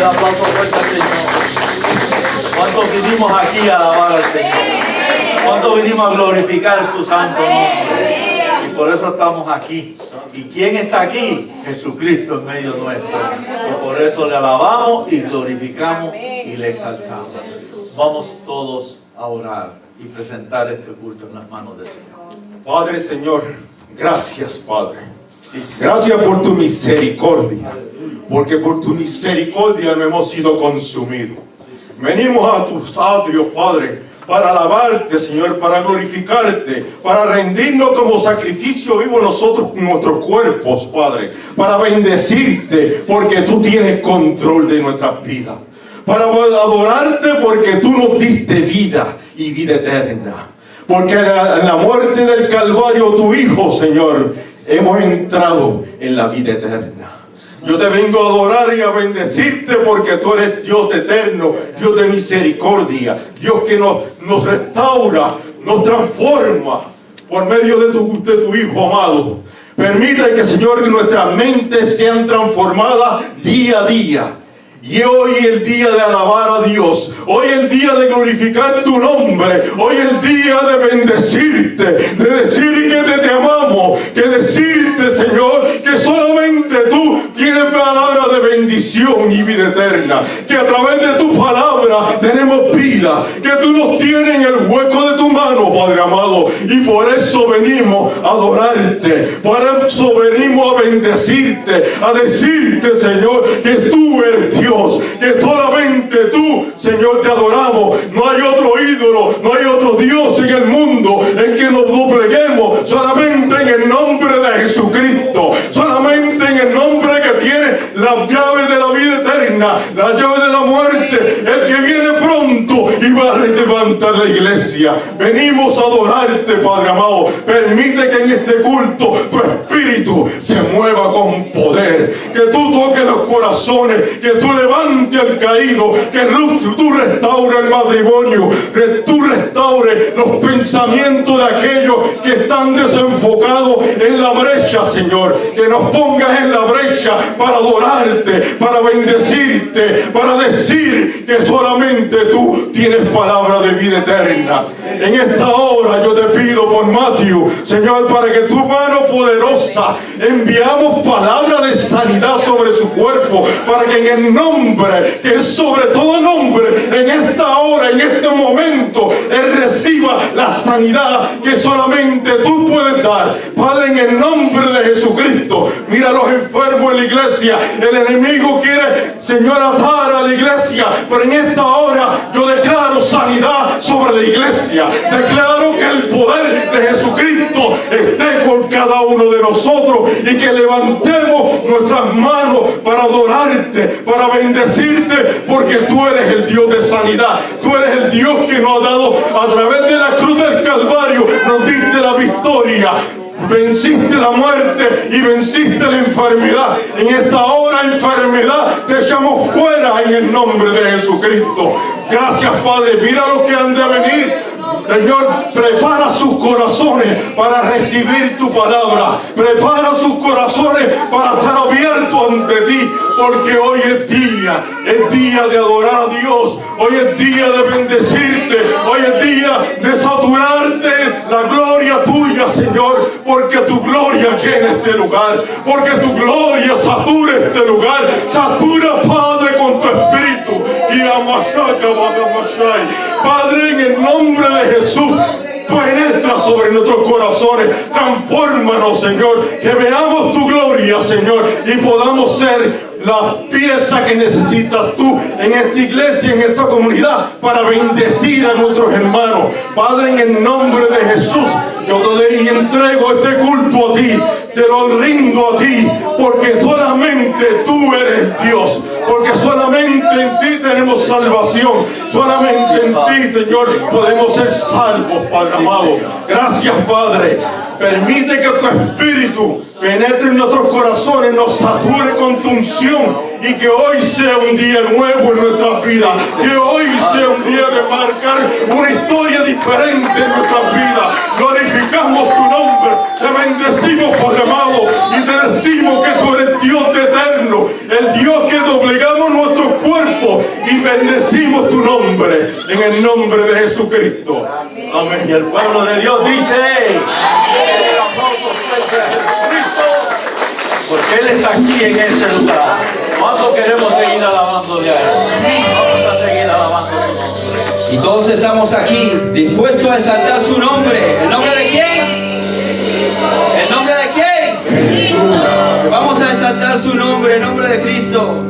aplauso fuerte al Señor. ¿Cuántos vinimos aquí a alabar al Señor? ¿Cuántos vinimos a glorificar su santo nombre? Y por eso estamos aquí. ¿Y quién está aquí? Jesucristo en medio nuestro. Y por eso le alabamos y glorificamos y le exaltamos. Vamos todos a orar y presentar este culto en las manos del Señor. Padre, Señor, gracias, Padre. Gracias por tu misericordia, porque por tu misericordia no hemos sido consumidos. Venimos a tus atrios, Padre, para alabarte, Señor, para glorificarte, para rendirnos como sacrificio vivo nosotros, nuestros cuerpos, Padre, para bendecirte, porque tú tienes control de nuestras vidas, para adorarte, porque tú nos diste vida y vida eterna, porque en la muerte del Calvario, tu Hijo, Señor, hemos entrado en la vida eterna. Yo te vengo a adorar y a bendecirte porque tú eres Dios eterno, Dios de misericordia, Dios que nos restaura, nos transforma por medio de tu Hijo amado. Permite que, Señor, nuestras mentes sean transformadas día a día. Y hoy es el día de alabar a Dios. Hoy es el día de glorificar tu nombre. Hoy es el día de bendecirte, de decir que te amamos, que decirte, Señor, que solamente tú tienes palabra de bendición y vida eterna, que a través de tu palabra tenemos vida, que tú nos tienes en el hueco de tu mano, Padre amado, y por eso venimos a adorarte, por eso venimos a bendecirte, a decirte, Señor, que tú eres Dios, que solamente tú, Señor, te adoramos. No hay otro ídolo, no hay otro Dios en el mundo en que nos dobleguemos, solamente en el nombre de Jesucristo, solamente en el nombre que tiene las llaves de la vida eterna, las llaves de la muerte, el que viene pronto y va a levantar la iglesia. Venimos a adorarte, Padre amado. Permite que en este culto tu espíritu se mueva con poder, que tú toques los corazones, que tú levantes al caído, que tú restaures el matrimonio, que tú restaures los pensamientos de aquellos que están desenfocados en la brecha, Señor, que nos pongas en la brecha para adorarte, para bendecirte, para decir que solamente tú tienes palabra de vida eterna. En esta hora yo te pido por Matthew, Señor, para que tu mano poderosa enviamos palabra de sanidad sobre su cuerpo, para que en el nombre, que es sobre todo nombre, en esta hora, en este momento, él reciba la sanidad que solamente tú puedes dar. Padre, en el nombre de Jesucristo, mira a los enfermos en la iglesia. El enemigo quiere, Señor, atar a la iglesia, pero en esta hora yo declaro sanidad sobre la iglesia. Declaro que el poder de Jesucristo esté por cada uno de nosotros y que levantemos nuestras manos para adorarte, para bendecirte, porque tú eres el Dios de sanidad. Tú eres el Dios que nos ha dado a través de la cruz del Calvario, nos diste la victoria. Venciste la muerte y venciste la enfermedad. En esta hora, enfermedad, te echamos fuera en el nombre de Jesucristo. Gracias, Padre. Mira los que han de venir. Señor, prepara sus corazones para recibir tu palabra. Prepara sus corazones para estar abiertos ante ti, porque hoy es día de adorar a Dios. Hoy es día de bendecirte. Hoy es día de saturarte la gloria tuya, Señor, porque tu gloria llena este lugar, porque tu gloria satura este lugar. Satura, Padre, con tu espíritu. Padre, en el nombre de Jesús, penetra sobre nuestros corazones, transfórmanos, Señor, que veamos tu gloria, Señor, y podamos ser la pieza que necesitas tú en esta iglesia, en esta comunidad, para bendecir a nuestros hermanos. Padre, en el nombre de Jesús, yo te doy y entrego este culto a ti, te lo rindo a ti, porque solamente tú eres Dios, porque solamente en ti tenemos salvación, solamente en ti, Señor, podemos ser salvos, Padre amado. Gracias, Padre. Permite que tu espíritu penetre en nuestros corazones, nos sature con tu unción, y que hoy sea un día nuevo en nuestras vidas, que hoy sea un día de marcar una historia diferente en nuestras vidas. Glorificamos tu nombre, te bendecimos, Padre amado, y te decimos que tú eres Dios eterno, el Dios que doblegamos nuestros cuerpos Bendecimos tu nombre en el nombre de Jesucristo. Amén. Y el pueblo de Dios dice: el aplauso fuerte a Jesucristo, porque Él está aquí en este lugar. ¿Cuánto queremos seguir alabándole a Él? Vamos a seguir alabando su nombre. Y todos estamos aquí dispuestos a exaltar su nombre. ¿El nombre de quién? ¿El nombre de quién? Vamos a exaltar su nombre, el nombre de Cristo.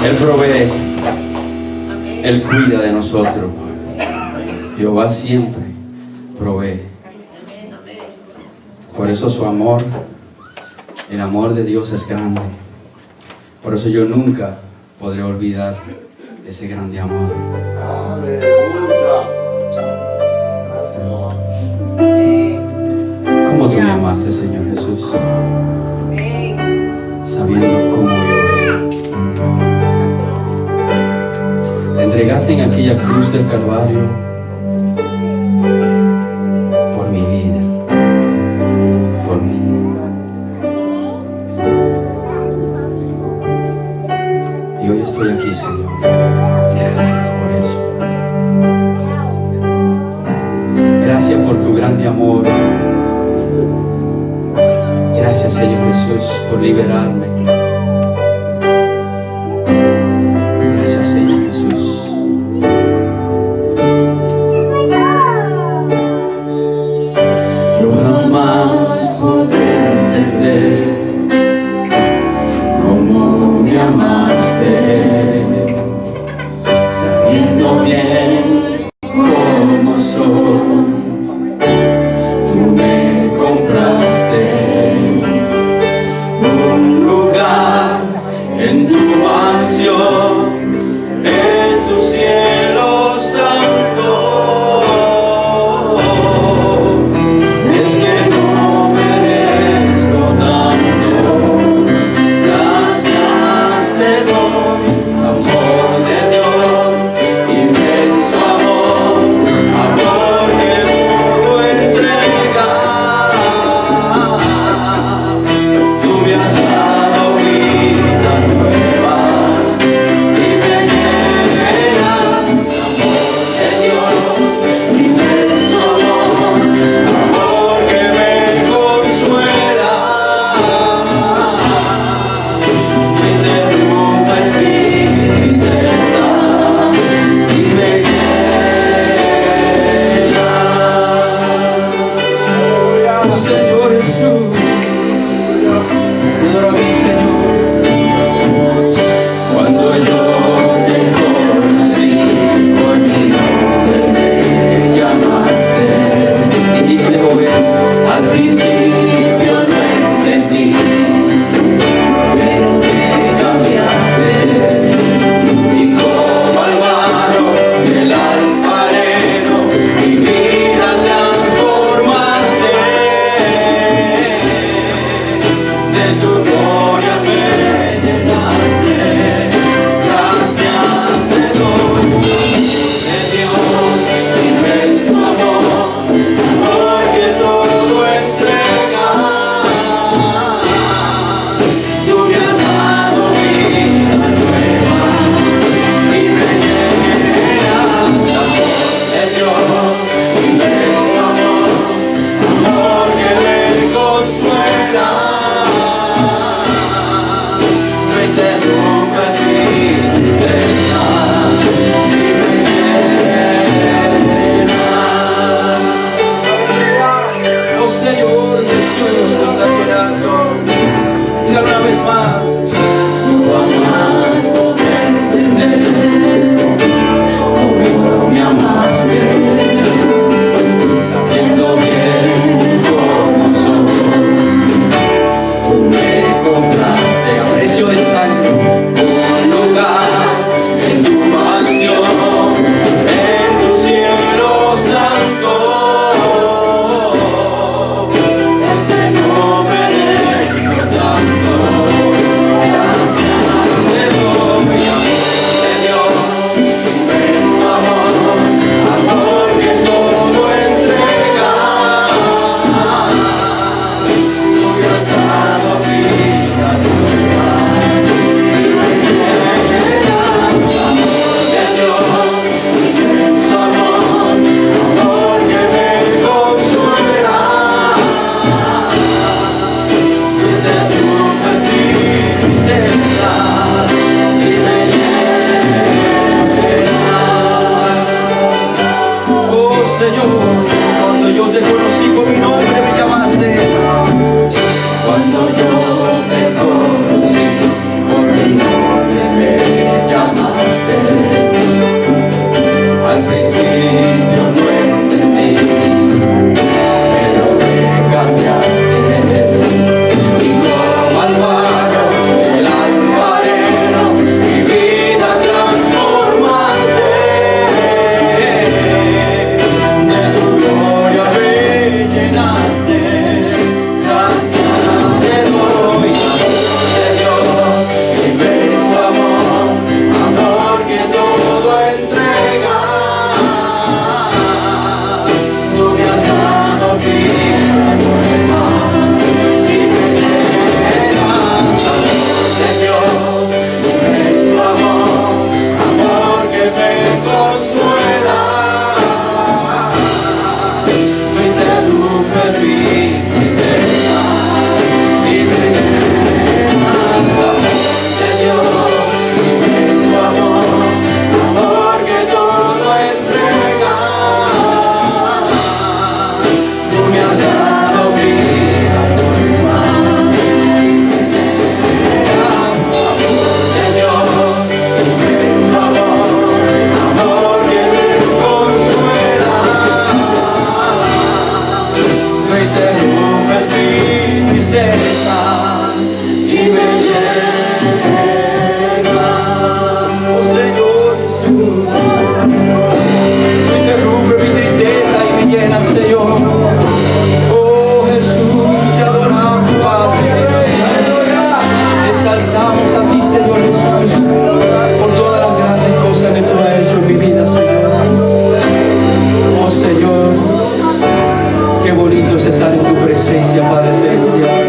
Él provee, Él cuida de nosotros. Jehová siempre provee. Por eso su amor, el amor de Dios es grande. Por eso yo nunca podré olvidar ese grande amor. ¿Cómo tú me amaste, Señor Jesús? Sabiendo cómo yo era. Te entregaste en aquella cruz del Calvario por mi vida, por mí. Y hoy estoy aquí, Señor. Gracias por eso. Gracias por tu grande amor. Gracias, Señor Jesús, por liberarme. jamás podré entender cómo me amaste, sabiendo bien cómo soy. Tú me compraste un lugar en tu mansión, en tu cielo santo. Es que no merezco tanto, gracias te doy, amor de Dios, inmenso amor, amor que puedo entregar. Tú me has dado vida nueva y me llenas, amor de Dios, inmenso amor, amor que me consuela. No interrumpas mi tristeza y me llenas. Señor Jesús, te adoro a mi Señor. Cuando yo te conocí, por mi nombre me llamaste. Dijiste, joven, al principio no entendí, pero me cambiaste. Y como al barro del alfarero, mi vida transformaste. De tu gloria me llenaste, gracias te doy, de Dios, inmenso amor, amor que todo entrega. Tú me has dado vida nueva y me llenas, amor de Dios, inmenso amor, amor que me consuela. No interrumpas mi tristeza y me llenas. Oh Señor Jesús, nos está llenando. Dígalo una vez más. No jamás podré entender cómo me amaste, sabiendo bien cómo soy. Tú me compraste a precio de sangre un lugar en tu mansión, en tu cielo santo. Es que no presencia, Padre Celestial.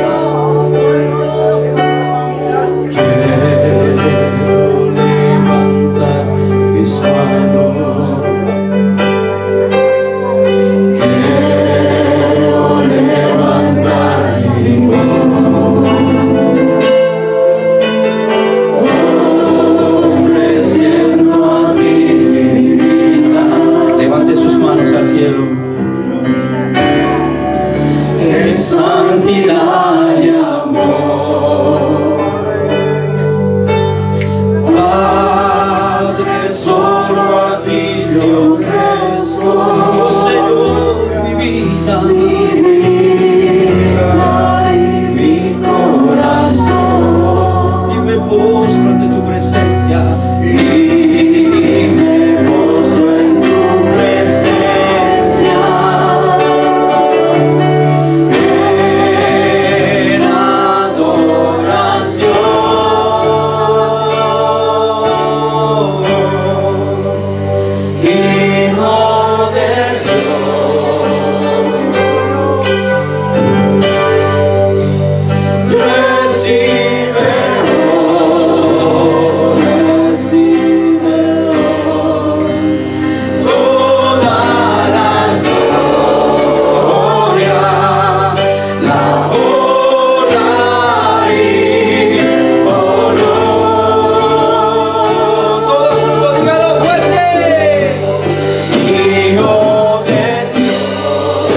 Quiero levantar mis manos. Quiero levantar mi voz, ofreciendo a ti mi vida. Levante sus manos al cielo. En santidad y amor, Padre, solo a ti te ofrezco, oh Señor, mi vida y mi corazón, y me postro ante tu presencia, y me postro en tu presencia. En adoración, Hijo de Dios, recibe toda la gloria, la honra y honor. Todos juntos, dígalo fuerte. Hijo de Dios,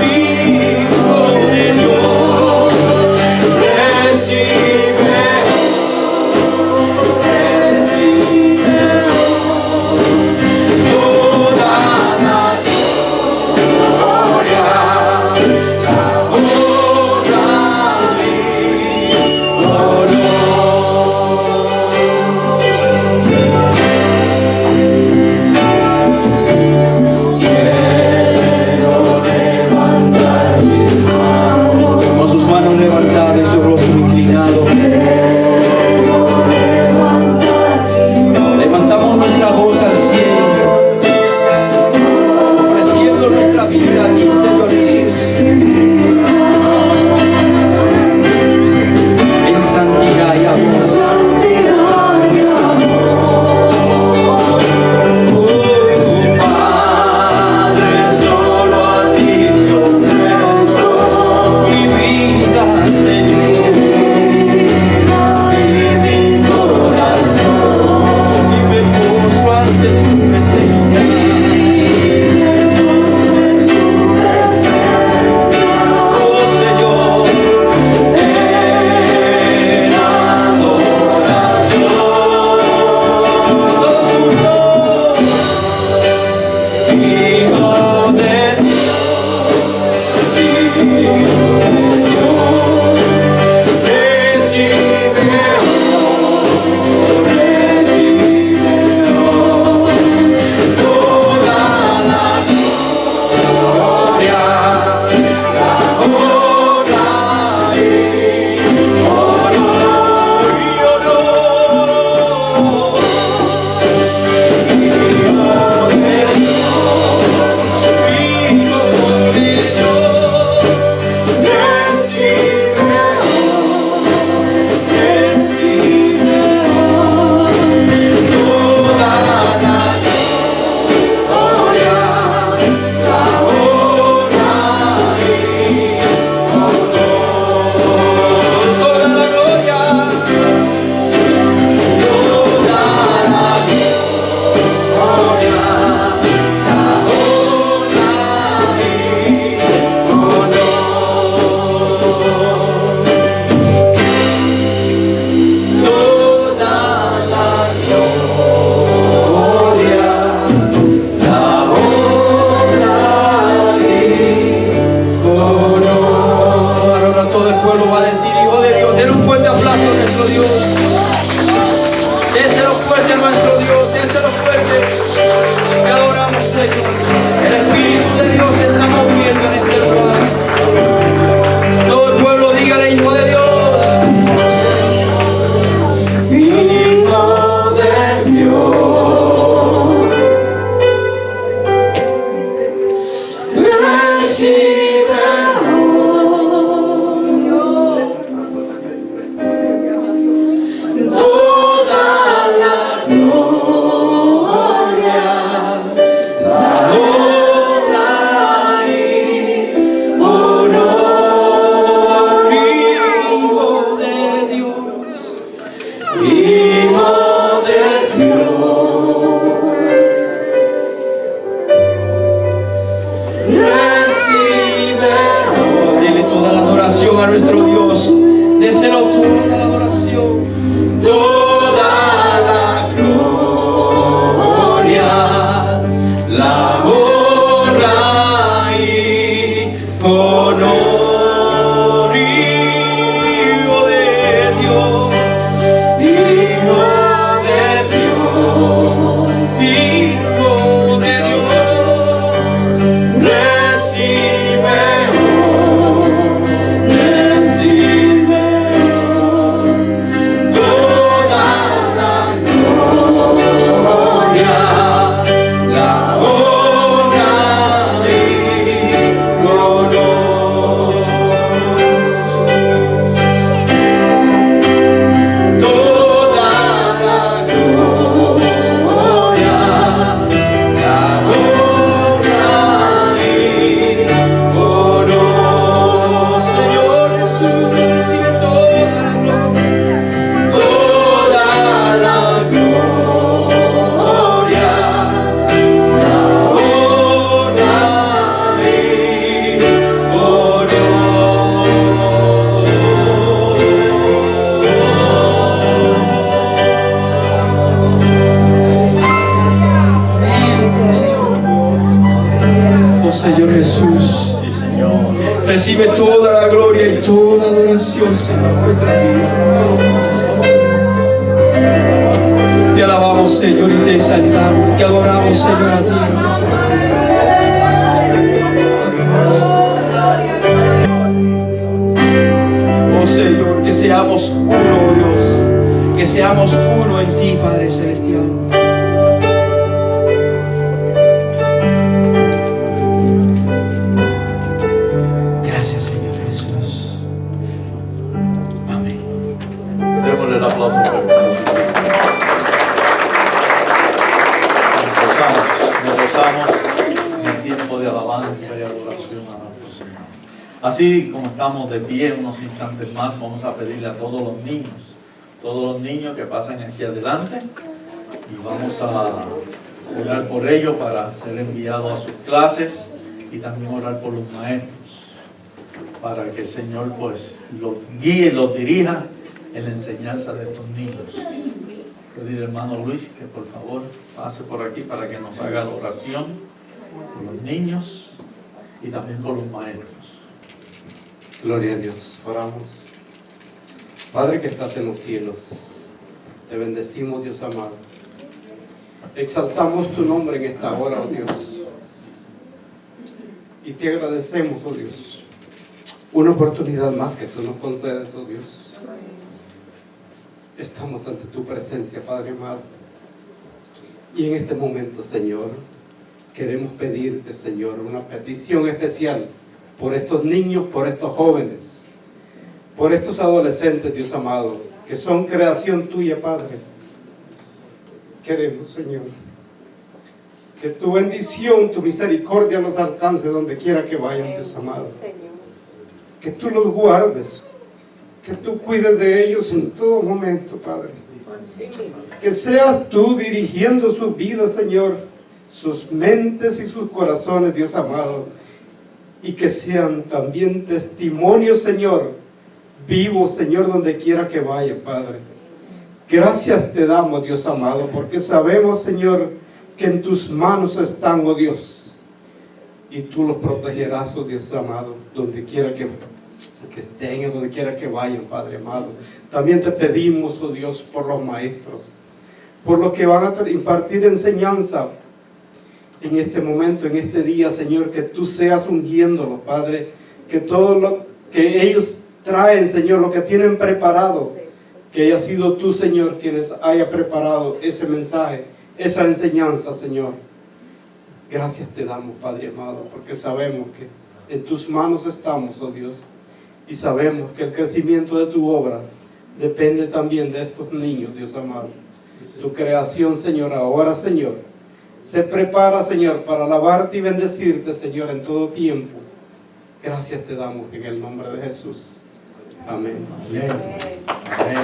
Hijo de Dios, recibe toda la gloria, la honra y honor. Quiero levantar mis manos, con sus manos levantadas y su rostro inclinado. Levantamos nuestra voz al cielo, ofreciendo nuestra vida a ti, Señor Jesús. En santidad y amor. Oh, Padre, solo a ti te ofrezco mi vida, Señor, y mi corazón, y me postro ante tu presencia. Oh Señor, en adoración, todos juntos, Hijo de Dios, recibe toda la gloria, la honra y honor y honor. Hijo de Dios, Hijo de Dios, a nuestro Dios. Déselo toda la adoración, toda la gloria, la honra y honor, Hijo de Dios, Hijo de Dios, Hijo de Dios, recibe toda la gloria, la honra y honor. Toda la gloria, la honra y honor. Señor Jesús, recibe toda la gloria, toda la gloria, la honra y honor. Oh Señor Jesús, Sí, Señor. recibe toda la gloria y toda adoración, Señor, nuestra vida. Te alabamos, Señor, y te exaltamos, te adoramos, Señor, a ti. Oh Señor, que seamos uno, oh Dios, que seamos uno en ti, Padre Celestial. Gracias, Señor Jesús. Amén. Démosle el aplauso fuerte. Nos gozamos en el tiempo de alabanza y adoración a nuestro Señor. Así como estamos de pie unos instantes más, vamos a pedirle a todos los niños que pasen aquí adelante, y vamos a orar por ellos para ser enviados a sus clases, y también orar por los maestros, para que el Señor pues los guíe y los dirija en la enseñanza de estos niños. Pedir al hermano Luis que por favor pase por aquí para que nos haga la oración por los niños y también por los maestros. Gloria a Dios. Oramos. Padre que estás en los cielos, te bendecimos, Dios amado. Exaltamos tu nombre en esta hora, oh Dios. Y te agradecemos, oh Dios, una oportunidad más que tú nos concedes, oh Dios. Estamos ante tu presencia, Padre amado. Y en este momento, Señor, queremos pedirte, Señor, una petición especial por estos niños, por estos jóvenes, por estos adolescentes, Dios amado, que son creación tuya, Padre. Queremos, Señor, que tu bendición, tu misericordia nos alcance donde quiera que vayan, Dios amado. Que tú los guardes, que tú cuides de ellos en todo momento, Padre. Que seas tú dirigiendo sus vidas, Señor, sus mentes y sus corazones, Dios amado. Y que sean también testimonios, Señor, vivos, Señor, donde quiera que vayan, Padre. Gracias te damos, Dios amado, porque sabemos, Señor, que en tus manos están, oh Dios. Y tú los protegerás, oh Dios amado, donde quiera que estén, donde quiera que vayan, Padre amado. También te pedimos, oh Dios, por los maestros, por los que van a impartir enseñanza en este momento, en este día, Señor, que tú seas ungiéndolos, Padre, que todo lo que ellos traen, Señor, lo que tienen preparado, que haya sido tú, Señor, quienes haya preparado ese mensaje, esa enseñanza, Señor. Gracias te damos, Padre amado, porque sabemos que en tus manos estamos, oh Dios, y sabemos que el crecimiento de tu obra depende también de estos niños, Dios amado. Tu creación, Señor, ahora, Señor, se prepara, Señor, para alabarte y bendecirte, Señor, en todo tiempo. Gracias te damos en el nombre de Jesús. Amén. Amén. Amén.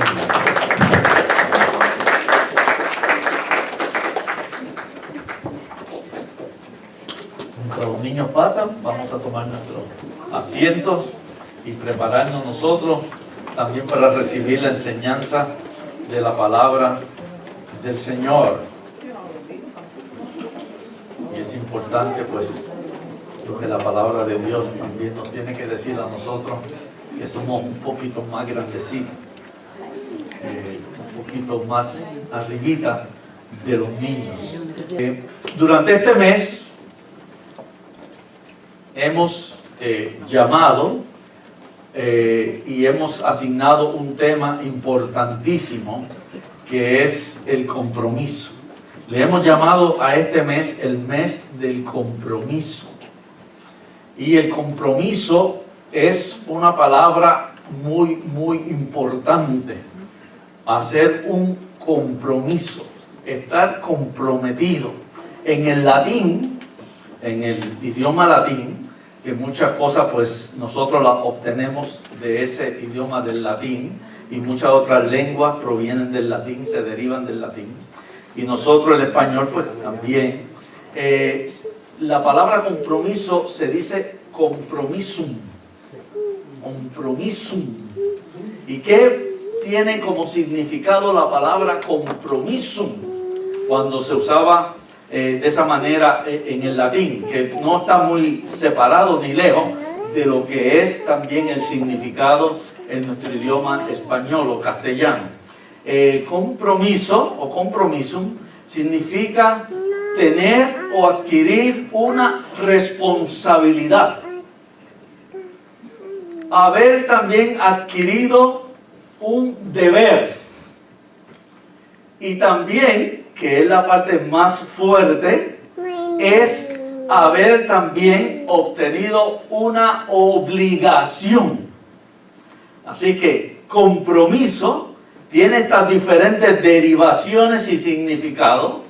Mientras los niños pasan, vamos a tomar nuestros asientos y prepararnos nosotros también para recibir la enseñanza de la palabra del Señor. Y es importante pues lo que la palabra de Dios también nos tiene que decir a nosotros, que somos un poquito más grandecitos, un poquito más arribita de los niños. Durante este mes hemos llamado y hemos asignado un tema importantísimo, que es el compromiso. Le hemos llamado a este mes el mes del compromiso. Y el compromiso es una palabra muy, muy importante. Hacer un compromiso, estar comprometido. En el latín, en el idioma latín, que muchas cosas pues nosotros las obtenemos de ese idioma del latín, y muchas otras lenguas provienen del latín, se derivan del latín, y nosotros el español pues también. La palabra compromiso se dice compromisum. Compromisum. ¿Y qué tiene como significado la palabra compromisum cuando se usaba de esa manera en el latín? Que no está muy separado ni lejos de lo que es también el significado en nuestro idioma español o castellano. Compromiso o compromisum significa tener o adquirir una responsabilidad. Haber también adquirido un deber. Y también, que es la parte más fuerte, es haber también obtenido una obligación. Así que compromiso tiene estas diferentes derivaciones y significados,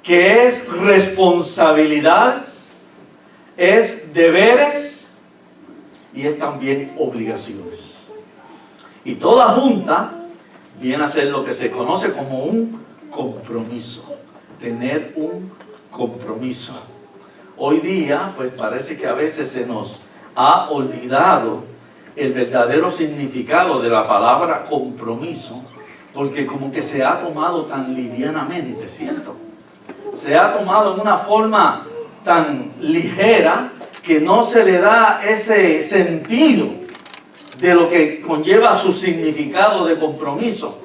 que es responsabilidades, es deberes y es también obligaciones. Y toda junta viene a ser lo que se conoce como un compromiso, tener un compromiso. Hoy día, pues parece que a veces se nos ha olvidado el verdadero significado de la palabra compromiso, porque como que se ha tomado tan livianamente, ¿cierto? Se ha tomado en una forma tan ligera que no se le da ese sentido de lo que conlleva su significado de compromiso.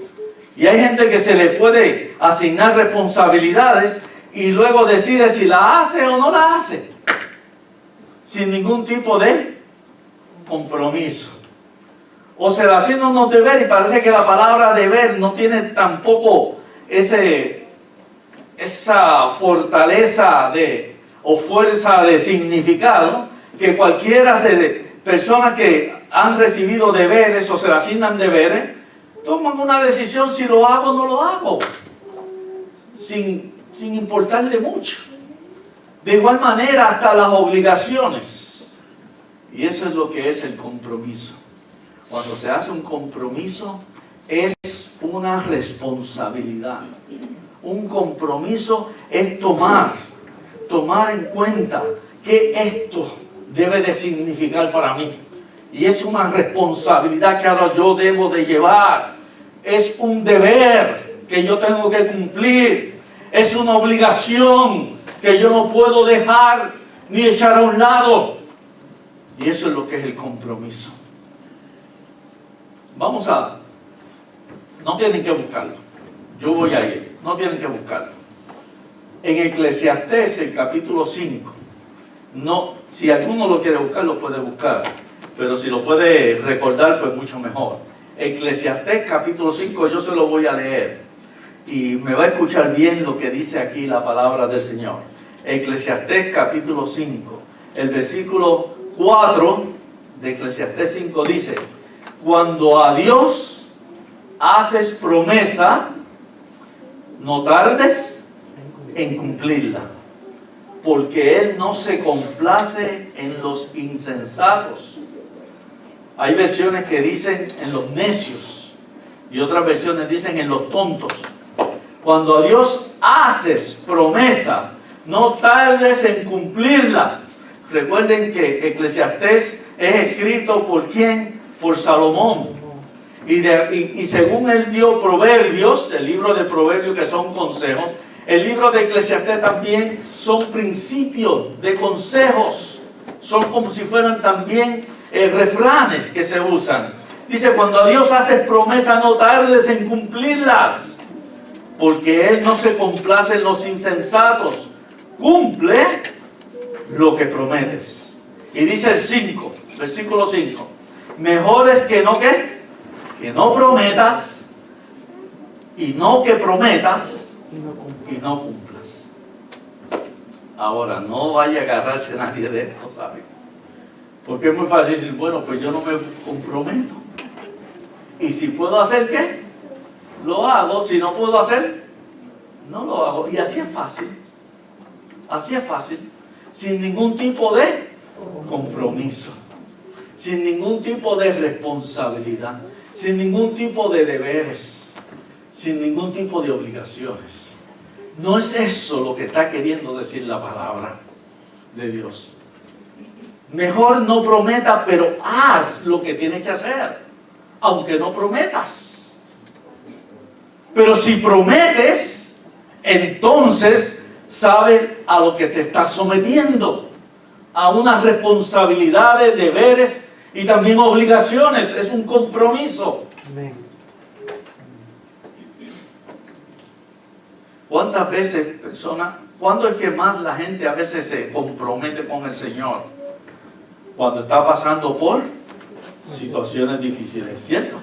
Y hay gente que se le puede asignar responsabilidades y luego decide si la hace o no la hace, sin ningún tipo de compromiso. O se le asigna unos deberes y parece que la palabra deber no tiene tampoco esa fortaleza o fuerza de significado, que cualquiera personas que han recibido deberes o se le asignan deberes, toman una decisión si lo hago o no lo hago, sin importarle mucho. De igual manera hasta las obligaciones. Y eso es lo que es el compromiso. Cuando se hace un compromiso es una responsabilidad. Un compromiso es tomar en cuenta que esto debe de significar para mí. Y es una responsabilidad que ahora yo debo de llevar. Es un deber que yo tengo que cumplir. Es una obligación que yo no puedo dejar ni echar a un lado. Y eso es lo que es el compromiso. No tienen que buscarlo. Yo voy a ir. No tienen que buscarlo. En Eclesiastés, el capítulo 5. No, si alguno lo quiere buscar, lo puede buscar. Pero si lo puede recordar, pues mucho mejor. Eclesiastés, capítulo 5, yo se lo voy a leer. Y me va a escuchar bien lo que dice aquí la palabra del Señor. Eclesiastés, capítulo 5. El versículo 4 de Eclesiastés 5 dice: cuando a Dios haces promesa, no tardes en cumplirla, porque Él no se complace en los insensatos. Hay versiones que dicen en los necios y otras versiones dicen en los tontos. Cuando a Dios haces promesa, no tardes en cumplirla. Recuerden que Eclesiastés es escrito ¿por quién? Por Salomón. Y según él dio Proverbios, el libro de Proverbios que son consejos, el libro de Eclesiastés también son principios de consejos. Son como si fueran también refranes que se usan. Dice, cuando a Dios haces promesas, no tardes en cumplirlas, porque Él no se complace en los insensatos. Cumple lo que prometes. Y dice el 5, versículo 5. Mejor es que no prometas, y no que prometas y no cumplas. Ahora, no vaya a agarrarse nadie de esto, ¿sabe? Porque es muy fácil decir, bueno, pues yo no me comprometo. Y si puedo hacer, ¿qué? Lo hago. Si no puedo hacer, no lo hago. Y así es fácil. Así es fácil. Sin ningún tipo de compromiso. Sin ningún tipo de responsabilidad. Sin ningún tipo de deberes. Sin ningún tipo de obligaciones. No es eso lo que está queriendo decir la palabra de Dios. Mejor no prometa, pero haz lo que tienes que hacer, aunque no prometas. Pero si prometes, entonces sabe a lo que te estás sometiendo, a unas responsabilidades, deberes y también obligaciones. Es un compromiso. Amén. ¿Cuántas veces, cuándo es que más la gente a veces se compromete con el Señor? Cuando está pasando por situaciones difíciles, ¿cierto?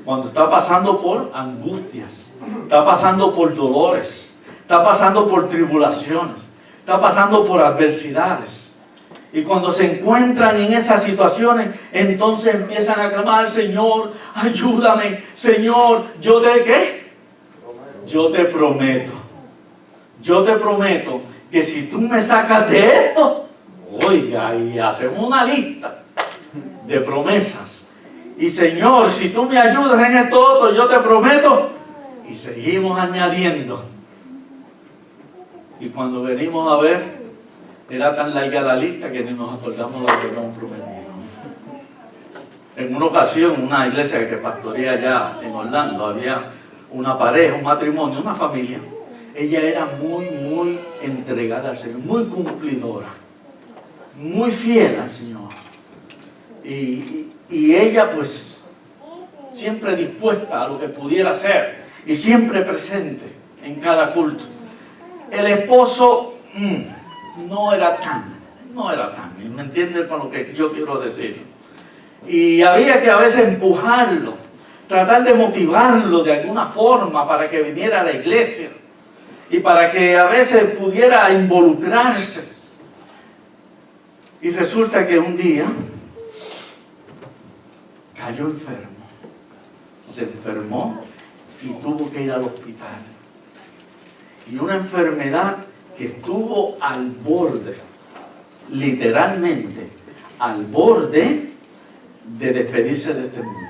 Cuando está pasando por angustias, está pasando por dolores, está pasando por tribulaciones, está pasando por adversidades. Y cuando se encuentran en esas situaciones, entonces empiezan a clamar, Señor, ayúdame, Señor, ¿yo te qué? Yo te prometo que si tú me sacas de esto, oiga, y hacemos una lista de promesas. Y Señor, si tú me ayudas en esto otro, yo te prometo. Y seguimos añadiendo. Y cuando venimos a ver, era tan larga la lista que ni nos acordamos de lo que habíamos prometido. En una ocasión, en una iglesia que pastorea allá en Orlando, había una pareja, un matrimonio, una familia. Ella era muy entregada al Señor, muy cumplidora, muy fiel al Señor. Y ella pues siempre dispuesta a lo que pudiera hacer y siempre presente en cada culto. El esposo no era tan, ¿me entiendes con lo que yo quiero decir? Y había que a veces empujarlo, tratar de motivarlo de alguna forma para que viniera a la iglesia y para que a veces pudiera involucrarse. Y resulta que un día cayó enfermo, se enfermó y tuvo que ir al hospital. Y una enfermedad que estuvo al borde, literalmente al borde de despedirse de este mundo.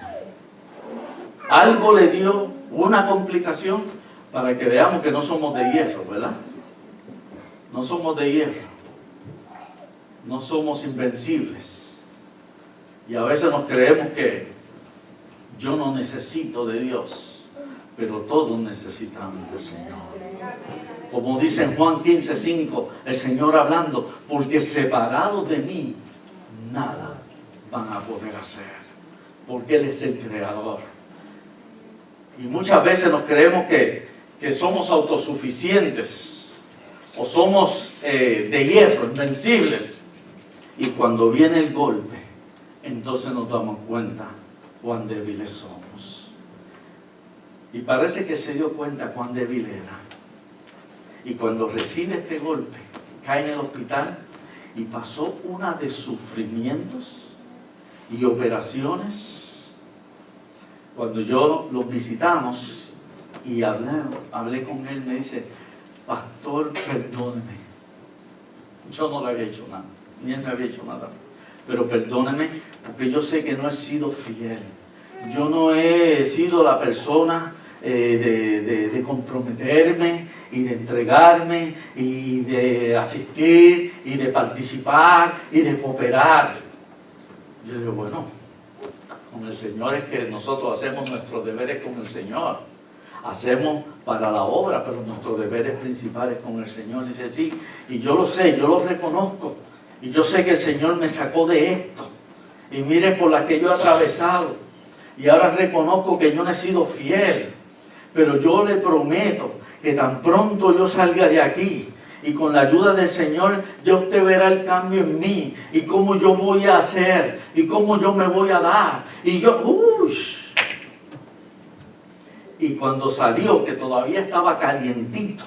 Algo le dio una complicación para que veamos que no somos de hierro, ¿verdad? No somos de hierro. No somos invencibles. Y a veces nos creemos que yo no necesito de Dios, pero todos necesitamos del Señor. Como dice en Juan 15:5, el Señor hablando, porque separados de mí, nada van a poder hacer, porque Él es el creador. Y muchas veces nos creemos que somos autosuficientes o somos de hierro, invencibles. Y cuando viene el golpe, entonces nos damos cuenta cuán débiles somos. Y parece que se dio cuenta cuán débil era. Y cuando recibe este golpe, cae en el hospital y pasó una de sufrimientos y operaciones. Cuando yo los visitamos y hablé con él, me dice, pastor, perdóneme. Yo no le había hecho nada, ni él me había hecho nada. Pero perdóneme, porque yo sé que no he sido fiel. Yo no he sido la persona de comprometerme y de entregarme y de asistir y de participar y de cooperar. Yo digo, bueno, con el Señor es que nosotros hacemos nuestros deberes con el Señor. Hacemos para la obra, pero nuestros deberes principales con el Señor. Dice, sí, y yo lo sé, yo lo reconozco. Y yo sé que el Señor me sacó de esto. Y mire por la que yo he atravesado. Y ahora reconozco que yo no he sido fiel. Pero yo le prometo que tan pronto yo salga de aquí, y con la ayuda del Señor, Dios usted verá el cambio en mí, y cómo yo voy a hacer, y cómo yo me voy a dar. Y yo, y cuando salió, que todavía estaba calientito,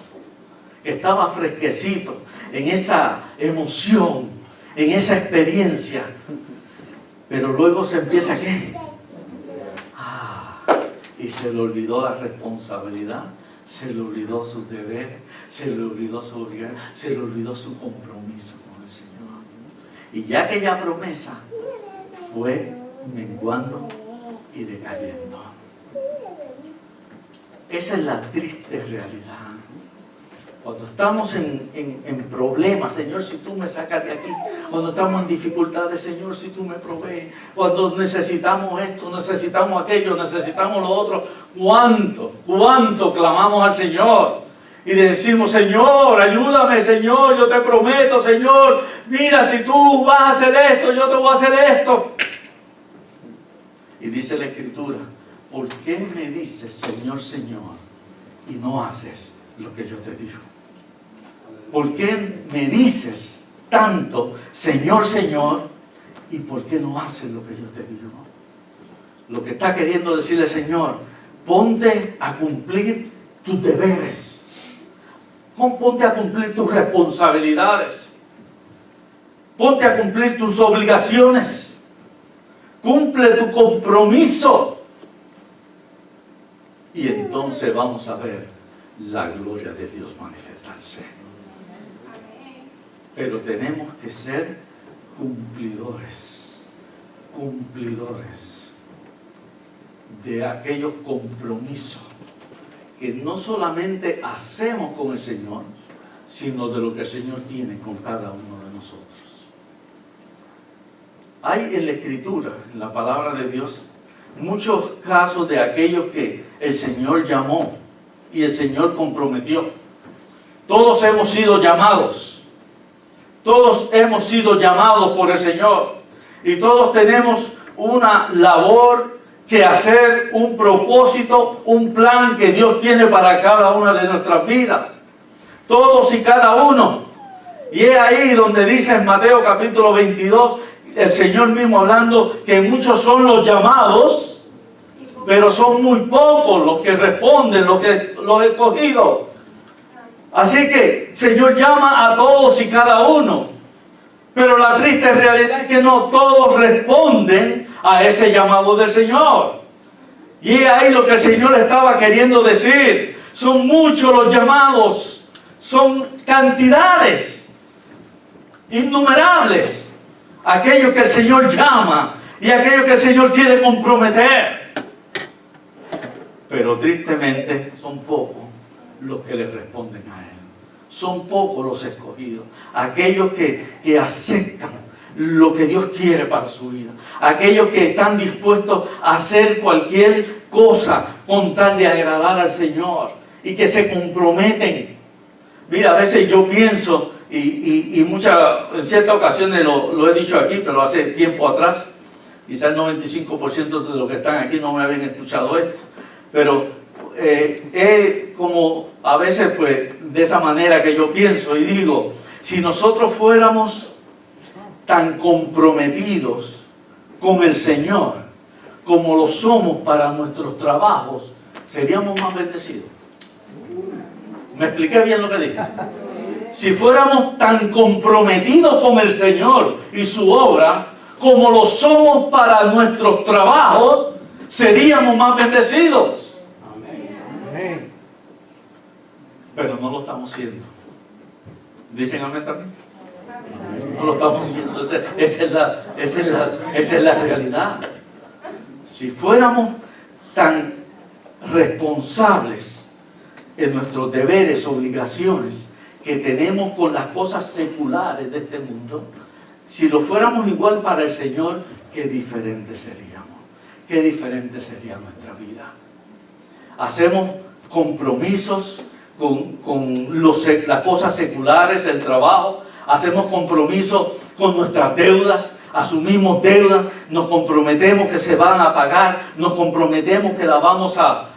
que estaba fresquecito, en esa emoción, en esa experiencia, pero luego se empieza, ¿qué? Y se le olvidó la responsabilidad, se le olvidó sus deberes, se le olvidó su obligación, se le olvidó su compromiso con el Señor. Y ya aquella promesa fue menguando y decayendo. Esa es la triste realidad. Cuando estamos en problemas, Señor, si tú me sacas de aquí. Cuando estamos en dificultades, Señor, si tú me provees. Cuando necesitamos esto, necesitamos aquello, necesitamos lo otro. ¿Cuánto clamamos al Señor? Y decimos, Señor, ayúdame, Señor, yo te prometo, Señor. Mira, si tú vas a hacer esto, yo te voy a hacer esto. Y dice la Escritura, ¿por qué me dices, Señor, Señor, y no haces lo que yo te digo? ¿Por qué me dices tanto, Señor, Señor, y por qué no haces lo que yo te digo? Lo que está queriendo decirle, Señor, ponte a cumplir tus deberes. Ponte a cumplir tus responsabilidades. Ponte a cumplir tus obligaciones. Cumple tu compromiso. Y entonces vamos a ver la gloria de Dios manifestarse. Pero tenemos que ser cumplidores de aquellos compromisos que no solamente hacemos con el Señor, sino de lo que el Señor tiene con cada uno de nosotros. Hay en la Escritura, en la palabra de Dios, muchos casos de aquellos que el Señor llamó y el Señor comprometió. Todos hemos sido llamados. Todos hemos sido llamados por el Señor. Y todos tenemos una labor que hacer, un propósito, un plan que Dios tiene para cada una de nuestras vidas. Todos y cada uno. Y es ahí donde dice en Mateo capítulo 22, el Señor mismo hablando que muchos son los llamados, pero son muy pocos los que responden, los escogidos. Así que el Señor llama a todos y cada uno. Pero la triste realidad es que no todos responden a ese llamado del Señor. Y es ahí lo que el Señor estaba queriendo decir. Son muchos los llamados. Son cantidades innumerables. Aquellos que el Señor llama y aquellos que el Señor quiere comprometer. Pero tristemente son pocos los que le responden a Él. Son pocos los escogidos, aquellos que aceptan lo que Dios quiere para su vida, aquellos que están dispuestos a hacer cualquier cosa con tal de agradar al Señor y que se comprometen. Mira, a veces yo pienso, en ciertas ocasiones lo he dicho aquí, pero hace tiempo atrás, quizás el 95% de los que están aquí no me habían escuchado esto, pero como a veces pues de esa manera que yo pienso y digo, si nosotros fuéramos tan comprometidos con el Señor como lo somos para nuestros trabajos, seríamos más bendecidos. ¿Me expliqué bien lo que dije? Si fuéramos tan comprometidos con el Señor y su obra como lo somos para nuestros trabajos, seríamos más bendecidos. Pero no lo estamos haciendo. ¿Dicen amén también? No lo estamos haciendo. Esa es la realidad. Si fuéramos tan responsables en nuestros deberes, obligaciones que tenemos con las cosas seculares de este mundo, si lo fuéramos igual para el Señor, qué diferentes seríamos. Qué diferente sería nuestra vida. Hacemos compromisos con las cosas seculares, el trabajo. Hacemos compromisos con nuestras deudas. Asumimos deudas, nos comprometemos que se van a pagar, nos comprometemos que la vamos a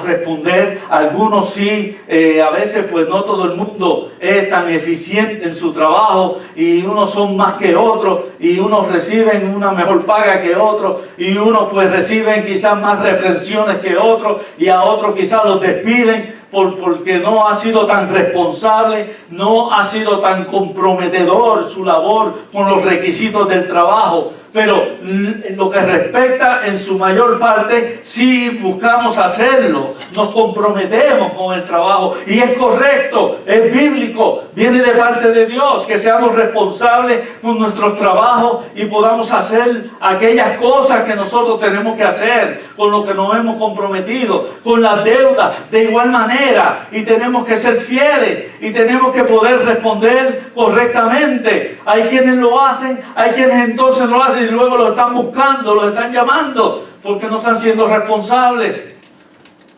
responder. Algunos sí, a veces pues no todo el mundo es tan eficiente en su trabajo y unos son más que otros y unos reciben una mejor paga que otros y unos pues reciben quizás más reprensiones que otros y a otros quizás los despiden porque no ha sido tan responsable, no ha sido tan comprometedor su labor con los requisitos del trabajo. Pero en lo que respecta en su mayor parte, sí buscamos hacerlo, nos comprometemos con el trabajo y es correcto, es bíblico, viene de parte de Dios, que seamos responsables con nuestros trabajos y podamos hacer aquellas cosas que nosotros tenemos que hacer, con lo que nos hemos comprometido, con las deudas de igual manera, y tenemos que ser fieles y tenemos que poder responder correctamente. Hay quienes lo hacen, hay quienes entonces lo hacen y luego lo están buscando, lo están llamando porque no están siendo responsables.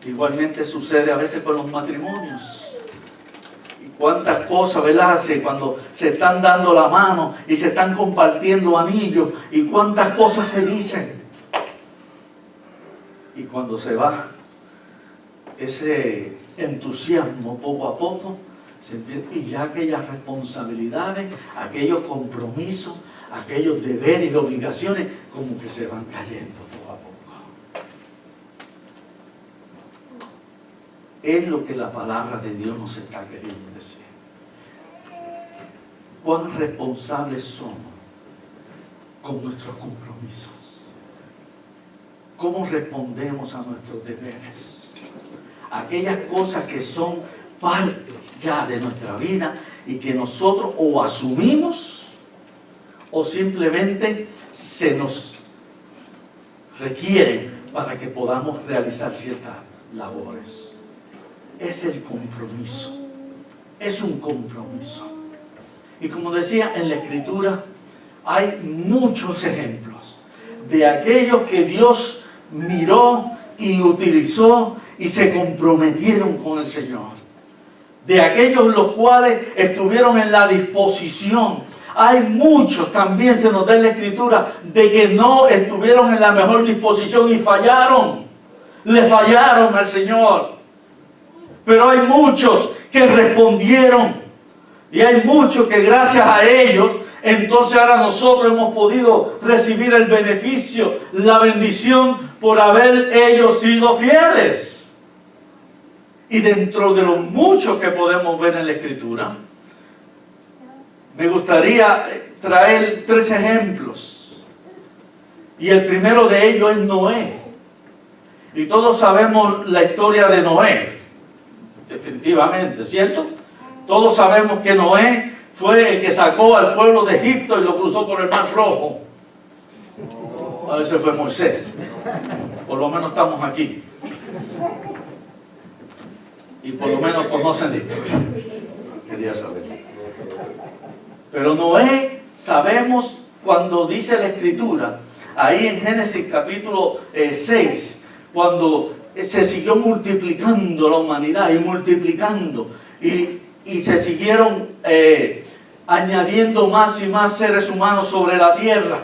Igualmente sucede a veces con los matrimonios. Y cuántas cosas, ¿verdad? Cuando se están dando la mano y se están compartiendo anillos, y cuántas cosas se dicen. Y cuando se va ese entusiasmo poco a poco, se empieza, y ya aquellas responsabilidades, aquellos compromisos, aquellos deberes y obligaciones como que se van cayendo poco a poco. Es lo que la palabra de Dios nos está queriendo decir. ¿Cuán responsables somos con nuestros compromisos? ¿Cómo respondemos a nuestros deberes? Aquellas cosas que son parte ya de nuestra vida y que nosotros o asumimos o simplemente se nos requiere para que podamos realizar ciertas labores. Es el compromiso. Es un compromiso. Y como decía en la Escritura, hay muchos ejemplos de aquellos que Dios miró y utilizó y se comprometieron con el Señor. De aquellos los cuales estuvieron en la disposición. Hay muchos, también se nos da en la Escritura, de que no estuvieron en la mejor disposición y fallaron. Le fallaron al Señor. Pero hay muchos que respondieron. Y hay muchos que gracias a ellos, entonces ahora nosotros hemos podido recibir el beneficio, la bendición por haber ellos sido fieles. Y dentro de los muchos que podemos ver en la Escritura, me gustaría traer 3 ejemplos. Y el primero de ellos es Noé. Y todos sabemos la historia de Noé. Definitivamente, ¿cierto? Todos sabemos que Noé fue el que sacó al pueblo de Egipto y lo cruzó por el Mar Rojo. A veces fue Moisés. Por lo menos estamos aquí. Y por lo menos conocen la historia. Quería saber. Pero Noé, sabemos cuando dice la Escritura, ahí en Génesis capítulo 6, cuando se siguió multiplicando la humanidad y multiplicando, y se siguieron añadiendo más y más seres humanos sobre la tierra.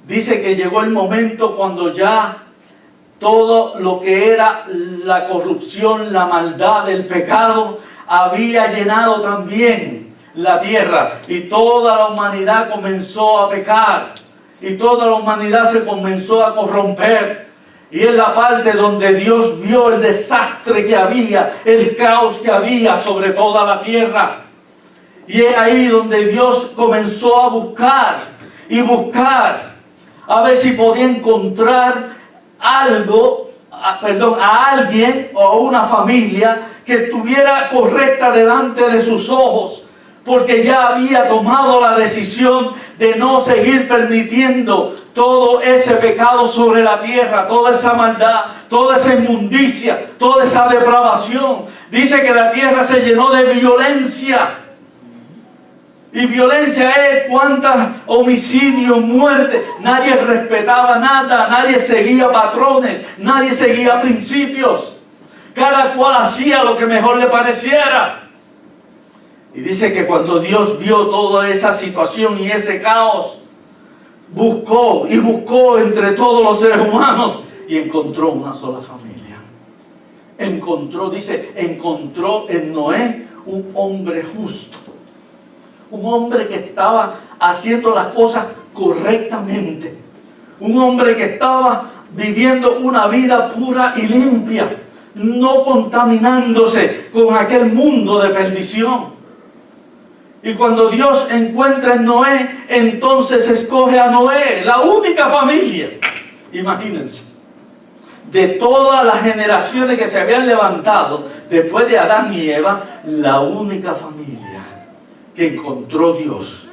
Dice que llegó el momento cuando ya todo lo que era la corrupción, la maldad, el pecado, había llenado también la tierra y toda la humanidad comenzó a pecar y toda la humanidad se comenzó a corromper. Y es la parte donde Dios vio el desastre que había, el caos que había sobre toda la tierra. Y es ahí donde Dios comenzó a buscar y buscar a ver si podía encontrar algo, a alguien o a una familia que estuviera correcta delante de sus ojos, porque ya había tomado la decisión de no seguir permitiendo todo ese pecado sobre la tierra, toda esa maldad, toda esa inmundicia, toda esa depravación. Dice que la tierra se llenó de violencia. Y violencia es cuántas homicidios, muertes. Nadie respetaba nada, nadie seguía patrones, nadie seguía principios. Cada cual hacía lo que mejor le pareciera. Y dice que cuando Dios vio toda esa situación y ese caos, buscó y buscó entre todos los seres humanos y encontró una sola familia. Encontró en Noé un hombre justo. Un hombre que estaba haciendo las cosas correctamente. Un hombre que estaba viviendo una vida pura y limpia, no contaminándose con aquel mundo de perdición. Y cuando Dios encuentra en Noé, entonces escoge a Noé, la única familia. Imagínense, de todas las generaciones que se habían levantado después de Adán y Eva, la única familia que encontró Dios,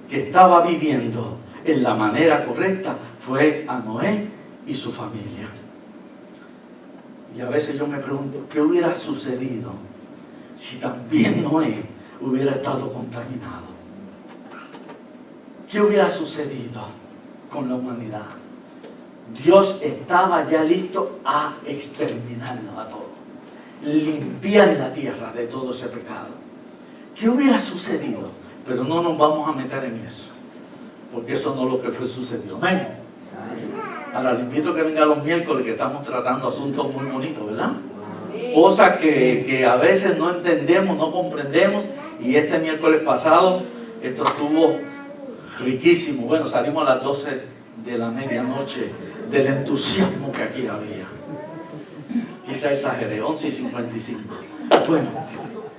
que estaba viviendo en la manera correcta, fue a Noé y su familia. Y a veces yo me pregunto, ¿qué hubiera sucedido si también Noé hubiera estado contaminado? ¿Qué hubiera sucedido con la humanidad? Dios estaba ya listo a exterminarnos a todos, limpiar la tierra de todo ese pecado. ¿Qué hubiera sucedido? Pero no nos vamos a meter en eso, porque eso no es lo que fue sucedido. Amén. Ahora le invito a que venga los miércoles, que estamos tratando asuntos muy bonitos, ¿verdad? Cosas que a veces no entendemos, no comprendemos. Y este miércoles pasado, esto estuvo riquísimo. Bueno, salimos a las 12 de la medianoche del entusiasmo que aquí había. Quizá exageré, 11:55. Bueno,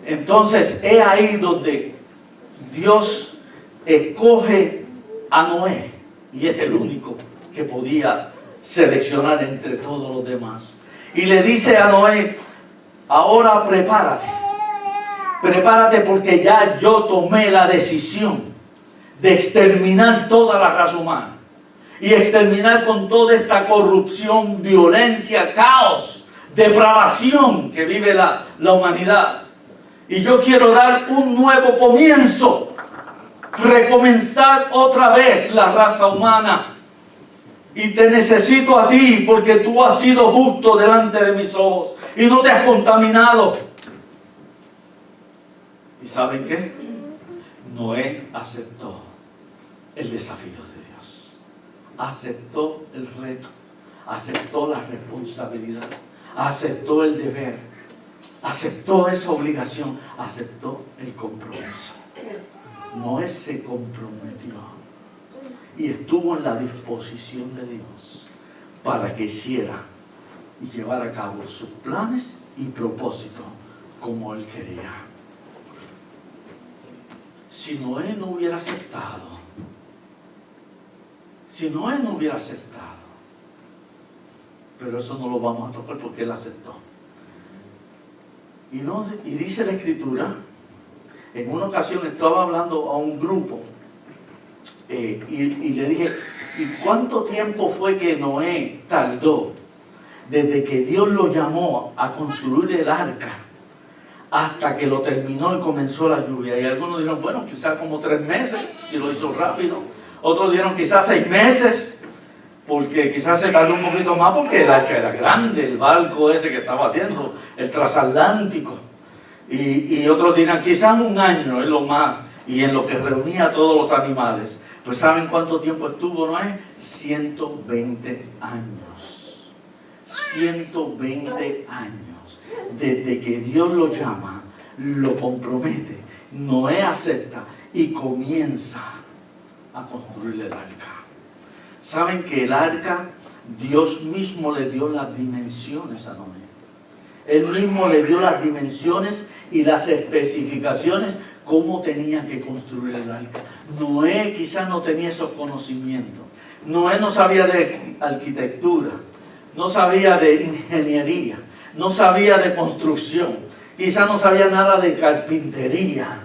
entonces es ahí donde Dios escoge a Noé, y es el único que podía seleccionar entre todos los demás. Y le dice a Noé, ahora prepárate porque ya yo tomé la decisión de exterminar toda la raza humana y exterminar con toda esta corrupción, violencia, caos, depravación que vive la humanidad. Y yo quiero dar un nuevo comienzo, recomenzar otra vez la raza humana. Y te necesito a ti porque tú has sido justo delante de mis ojos y no te has contaminado. ¿Y saben qué? Noé aceptó el desafío de Dios. Aceptó el reto. Aceptó la responsabilidad. Aceptó el deber. Aceptó esa obligación. Aceptó el compromiso. Noé se comprometió y estuvo en la disposición de Dios para que hiciera y llevara a cabo sus planes y propósitos como Él quería. Si Noé no hubiera aceptado, pero eso no lo vamos a tocar porque Él aceptó. Y dice la Escritura, en una ocasión estaba hablando a un grupo y le dije, ¿y cuánto tiempo fue que Noé tardó desde que Dios lo llamó a construir el arca hasta que lo terminó y comenzó la lluvia? Y algunos dijeron, bueno, quizás como 3 meses, si lo hizo rápido. Otros dijeron quizás 6 meses, porque quizás se tardó un poquito más porque el arca era grande, el barco ese que estaba haciendo, el transatlántico. Y otros dirán, quizás 1 año es lo más, y en lo que reunía a todos los animales. Pues ¿saben cuánto tiempo estuvo Noé? 120 años. 120 años. Desde que Dios lo llama, lo compromete, Noé acepta y comienza a construir el arca. ¿Saben que el arca, Dios mismo le dio las dimensiones a Noé? Él mismo le dio las dimensiones y las especificaciones cómo tenía que construir el arca. Noé quizás no tenía esos conocimientos. Noé no sabía de arquitectura, no sabía de ingeniería, no sabía de construcción, quizás no sabía nada de carpintería.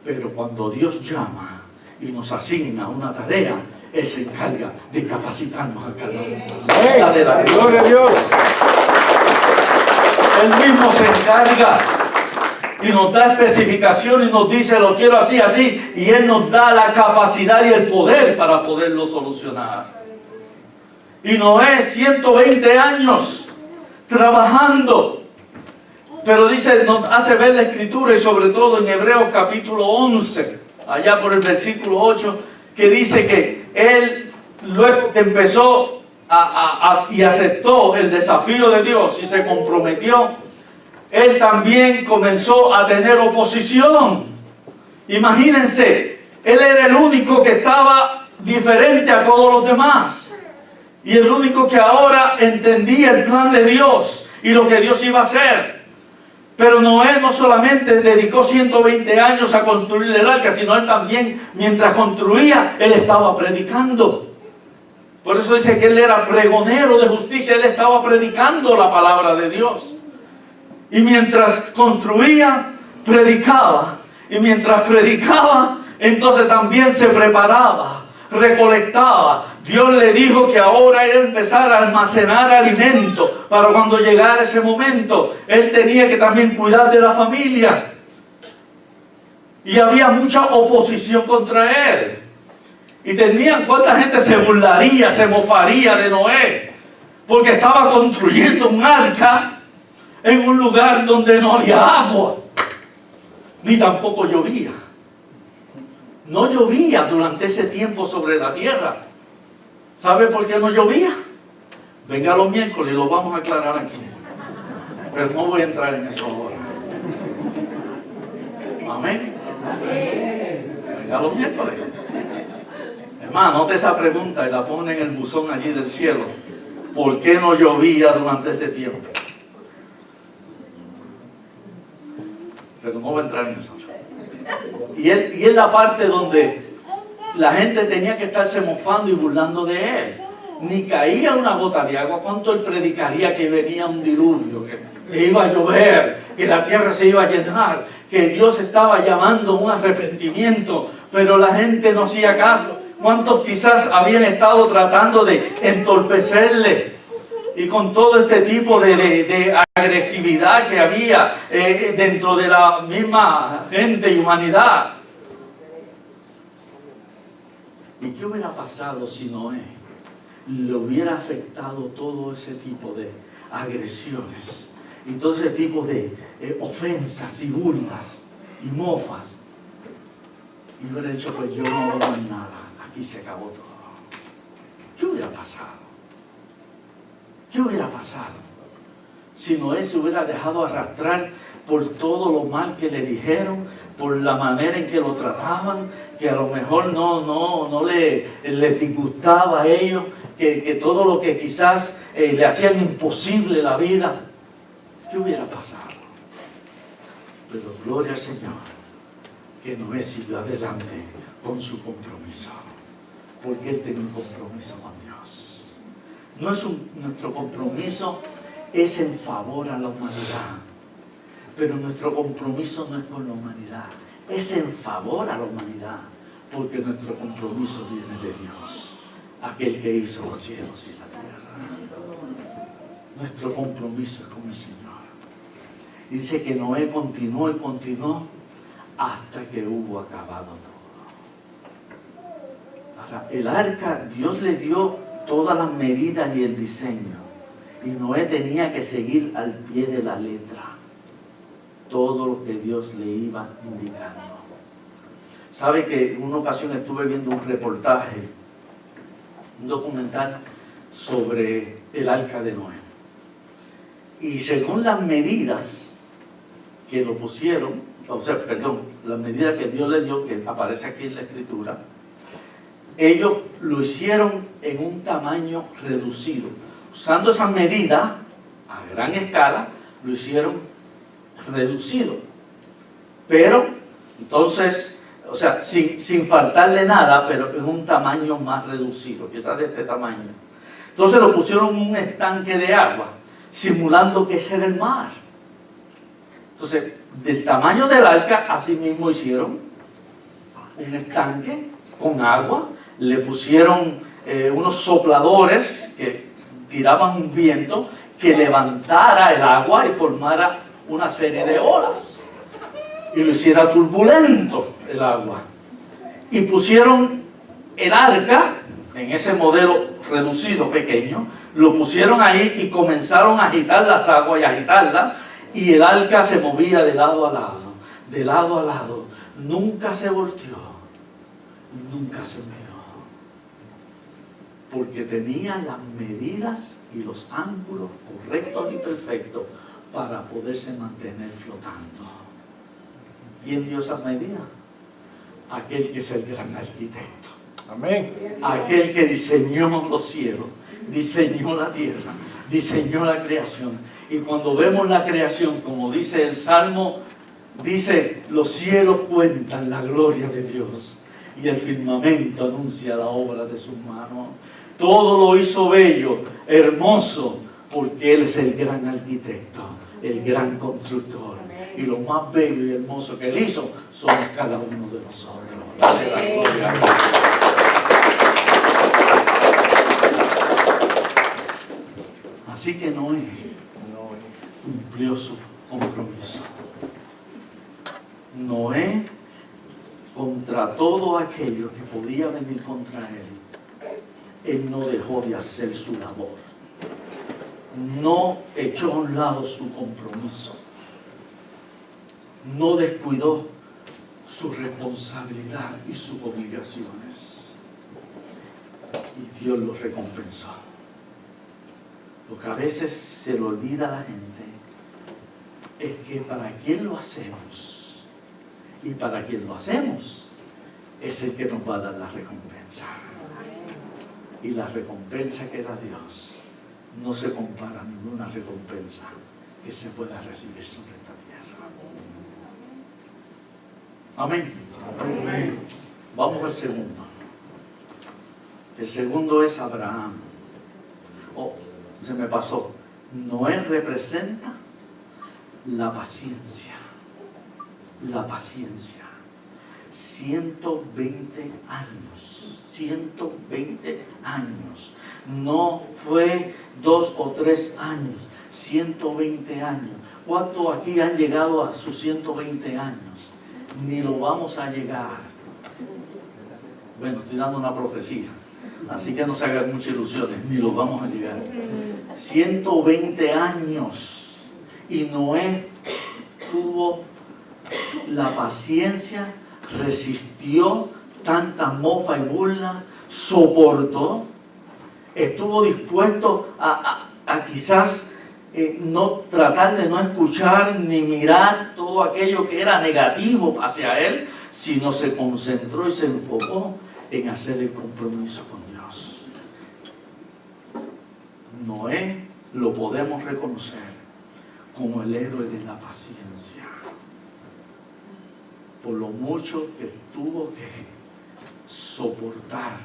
Pero cuando Dios llama y nos asigna una tarea, Él se encarga de capacitarnos a cada uno. De la gloria a Dios. Él mismo se encarga y nos da especificación y nos dice lo quiero así, así, y Él nos da la capacidad y el poder para poderlo solucionar. Y Noé 120 años trabajando, pero dice, nos hace ver la escritura y sobre todo en Hebreos capítulo 11, allá por el versículo 8, que dice que Él luego que empezó y aceptó el desafío de Dios y se comprometió, Él también comenzó a tener oposición. Imagínense, Él era el único que estaba diferente a todos los demás. Y el único que ahora entendía el plan de Dios y lo que Dios iba a hacer. Pero Noé no solamente dedicó 120 años a construir el arca, sino él también, mientras construía, él estaba predicando. Por eso dice que él era pregonero de justicia, él estaba predicando la palabra de Dios. Y mientras construía, predicaba. Y mientras predicaba, entonces también se preparaba, recolectaba. Dios le dijo que ahora él empezara a almacenar alimento para cuando llegara ese momento. Él tenía que también cuidar de la familia. Y había mucha oposición contra él. Y tenían cuánta gente se burlaría, se mofaría de Noé, porque estaba construyendo un arca en un lugar donde no había agua, ni tampoco llovía. No llovía durante ese tiempo sobre la tierra. ¿Sabe por qué no llovía? Venga los miércoles y lo vamos a aclarar aquí. Pero no voy a entrar en eso ahora. Amén. Venga los miércoles. Hermano, anote esa pregunta y la pone en el buzón allí del cielo. ¿Por qué no llovía durante ese tiempo? Pero no voy a entrar en eso. Y es la parte donde la gente tenía que estarse mofando y burlando de él. Ni caía una gota de agua. ¿Cuánto él predicaría que venía un diluvio? Que iba a llover, que la tierra se iba a llenar, que Dios estaba llamando un arrepentimiento, pero la gente no hacía caso. ¿Cuántos quizás habían estado tratando de entorpecerle? Y con todo este tipo de agresividad que había dentro de la misma gente y humanidad. ¿Y qué hubiera pasado si Noé le hubiera afectado todo ese tipo de agresiones y todo ese tipo de ofensas y burlas y mofas? Y hubiera dicho, pues yo no hago nada, aquí se acabó todo. ¿Qué hubiera pasado? ¿Qué hubiera pasado si Noé se hubiera dejado arrastrar por todo lo mal que le dijeron, por la manera en que lo trataban, que a lo mejor no les disgustaba a ellos, que todo lo que quizás le hacían imposible la vida? ¿Qué hubiera pasado? Pero gloria al Señor, que Noé siguió adelante con su compromiso, porque él tenía un compromiso con Dios. Nuestro compromiso es en favor a la humanidad, pero nuestro compromiso no es con la humanidad, es en favor a la humanidad, porque nuestro compromiso viene de Dios, aquel que hizo los cielos y la tierra. Nuestro compromiso es con el Señor. Dice que Noé continuó y continuó hasta que hubo acabado todo. Ahora, el arca, Dios le dio todas las medidas y el diseño, y Noé tenía que seguir al pie de la letra todo lo que Dios le iba indicando. Sabe que en una ocasión estuve viendo un reportaje, un documental sobre el arca de Noé, y según las medidas que lo pusieron, las medidas que Dios le dio, que aparece aquí en la escritura, ellos lo hicieron en un tamaño reducido. Usando esas medidas a gran escala, lo hicieron reducido. Pero, entonces, sin faltarle nada, pero en un tamaño más reducido, quizás de este tamaño. Entonces lo pusieron en un estanque de agua, simulando que ese era el mar. Entonces, del tamaño del arca, así mismo hicieron un estanque con agua. Le pusieron unos sopladores que tiraban un viento que levantara el agua y formara una serie de olas. y lo hiciera turbulento el agua. Y pusieron el arca, en ese modelo reducido, pequeño, lo pusieron ahí y comenzaron a agitar las aguas y agitarlas, y el arca se movía de lado a lado, de lado a lado. Nunca se volteó, nunca se miró, porque tenía las medidas y los ángulos correctos y perfectos para poderse mantener flotando. ¿Quién dio esas medidas? Aquel que es el gran arquitecto. Amén. Aquel que diseñó los cielos, diseñó la tierra, diseñó la creación. Y cuando vemos la creación, como dice el Salmo, dice, los cielos cuentan la gloria de Dios y el firmamento anuncia la obra de sus manos. Todo lo hizo bello, hermoso, porque Él es el gran arquitecto, el gran constructor. Y lo más bello y hermoso que Él hizo somos cada uno de nosotros. Dale la gloria. Así que Noé cumplió su compromiso. Noé, contra todo aquello que podía venir contra él no dejó de hacer su labor. No echó a un lado su compromiso. No descuidó su responsabilidad y sus obligaciones. Y Dios los recompensó. Lo que a veces se le olvida a la gente es que para quién lo hacemos y para quién lo hacemos es el que nos va a dar la recompensa. Y la recompensa que da Dios no se compara a ninguna recompensa que se pueda recibir sobre esta tierra. Amén. Amén. Vamos al segundo. El segundo es Abraham. Oh, se me pasó. Noé representa la paciencia. La paciencia. 120 años. 120 años. No fue 2 o 3 años. 120 años. ¿Cuántos aquí han llegado a sus 120 años? Ni lo vamos a llegar. Bueno, estoy dando una profecía. Así que no se hagan muchas ilusiones. Ni lo vamos a llegar. 120 años. Y Noé tuvo la paciencia, resistió tanta mofa y burla, soportó, estuvo dispuesto a quizás no tratar de no escuchar ni mirar todo aquello que era negativo hacia él, sino se concentró y se enfocó en hacer el compromiso con Dios. Noé lo podemos reconocer como el héroe de la paciencia, por lo mucho que tuvo que soportar,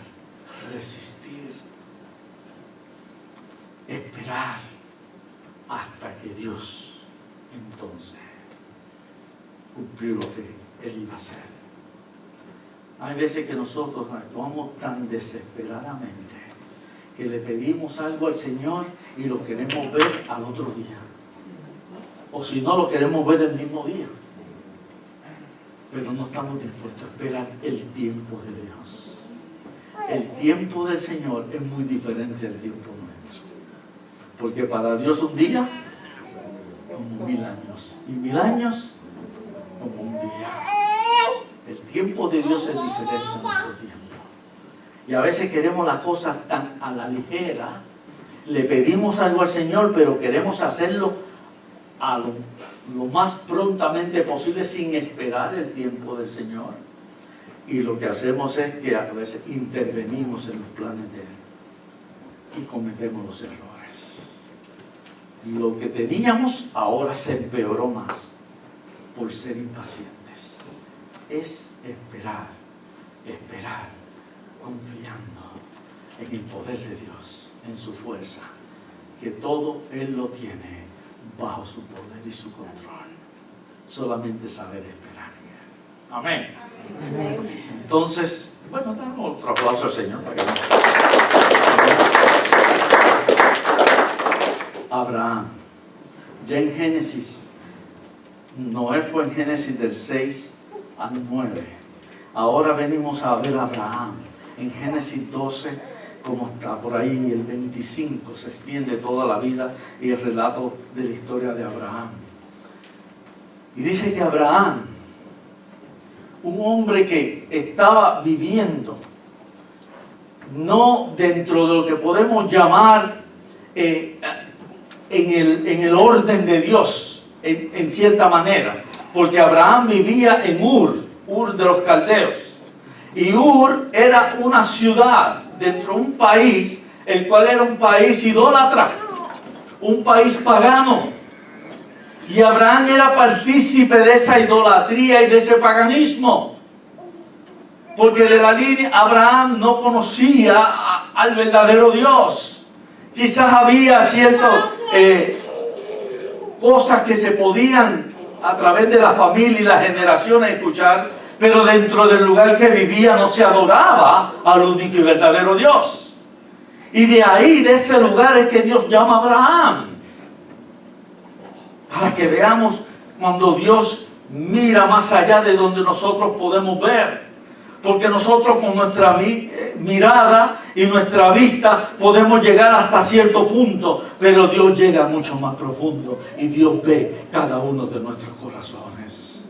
resistir, esperar hasta que Dios entonces cumplió lo que Él iba a hacer. Hay veces que nosotros actuamos tan desesperadamente que le pedimos algo al Señor y lo queremos ver al otro día, o si no lo queremos ver el mismo día, pero no estamos dispuestos a esperar el tiempo de Dios. El tiempo del Señor es muy diferente al tiempo nuestro, porque para Dios un día como 1000 años y 1000 años como un día. El tiempo de Dios es diferente a nuestro tiempo. Y a veces queremos las cosas tan a la ligera. Le pedimos algo al Señor, pero queremos hacerlo a lo más prontamente posible sin esperar el tiempo del Señor. Y lo que hacemos es que a veces intervenimos en los planes de Él y cometemos los errores. Lo que teníamos ahora se empeoró más por ser impacientes. Es esperar, confiando en el poder de Dios, en su fuerza, que todo Él lo tiene bajo su poder y su control. Solamente saber esperar en Él. Amén. Amén. Entonces, bueno, damos otro aplauso al Señor. Abraham, ya en Génesis Noé fue en Génesis del 6 al 9. Ahora venimos a ver a Abraham en Génesis 12, como está por ahí, el 25, se extiende toda la vida y el relato de la historia de Abraham. Y dice que Abraham, un hombre que estaba viviendo no dentro de lo que podemos llamar en el orden de Dios, en cierta manera, porque Abraham vivía en Ur de los caldeos, y Ur era una ciudad dentro de un país, el cual era un país idólatra, un país pagano, y Abraham era partícipe de esa idolatría y de ese paganismo, porque de la línea Abraham no conocía al verdadero Dios. Quizás había ciertas cosas que se podían a través de la familia y las generaciones escuchar, pero dentro del lugar que vivía no se adoraba al único y verdadero Dios. Y de ahí, de ese lugar, es que Dios llama a Abraham, para que veamos cuando Dios mira más allá de donde nosotros podemos ver. Porque nosotros con nuestra mirada y nuestra vista podemos llegar hasta cierto punto, pero Dios llega mucho más profundo y Dios ve cada uno de nuestros corazones.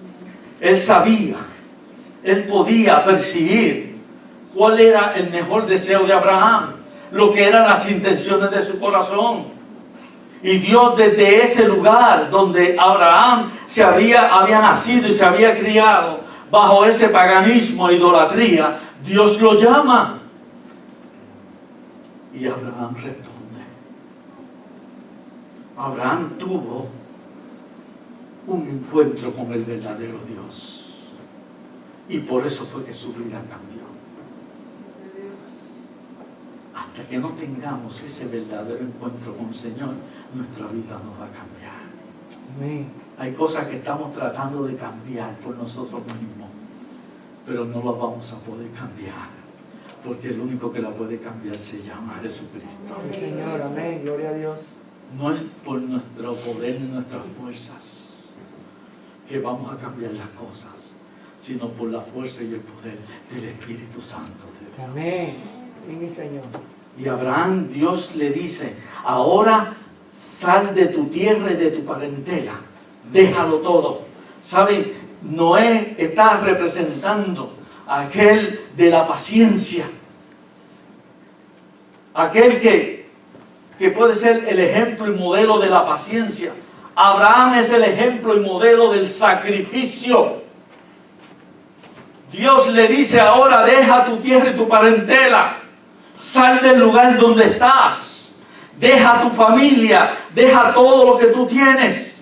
Él sabía, él podía percibir cuál era el mejor deseo de Abraham, lo que eran las intenciones de su corazón. Y Dios, desde ese lugar donde Abraham había nacido y se había criado, bajo ese paganismo e idolatría, Dios lo llama. Y Abraham responde. Abraham tuvo un encuentro con el verdadero Dios. Y por eso fue que su vida cambió. Hasta que no tengamos ese verdadero encuentro con el Señor, nuestra vida no va a cambiar. Amén. Hay cosas que estamos tratando de cambiar por nosotros mismos, pero no las vamos a poder cambiar, porque el único que la puede cambiar se llama Jesucristo. Sí, Señor, amén, gloria a Dios. No es por nuestro poder ni nuestras fuerzas que vamos a cambiar las cosas, sino por la fuerza y el poder del Espíritu Santo de Dios. Amén. Sí, mi Señor. Y a Abraham Dios le dice, ahora sal de tu tierra y de tu parentela, déjalo todo. ¿Saben? Noé está representando a aquel de la paciencia, aquel que puede ser el ejemplo y modelo de la paciencia. Abraham es el ejemplo y modelo del sacrificio. Dios le dice ahora, deja tu tierra y tu parentela, sal del lugar donde estás, deja tu familia, deja todo lo que tú tienes.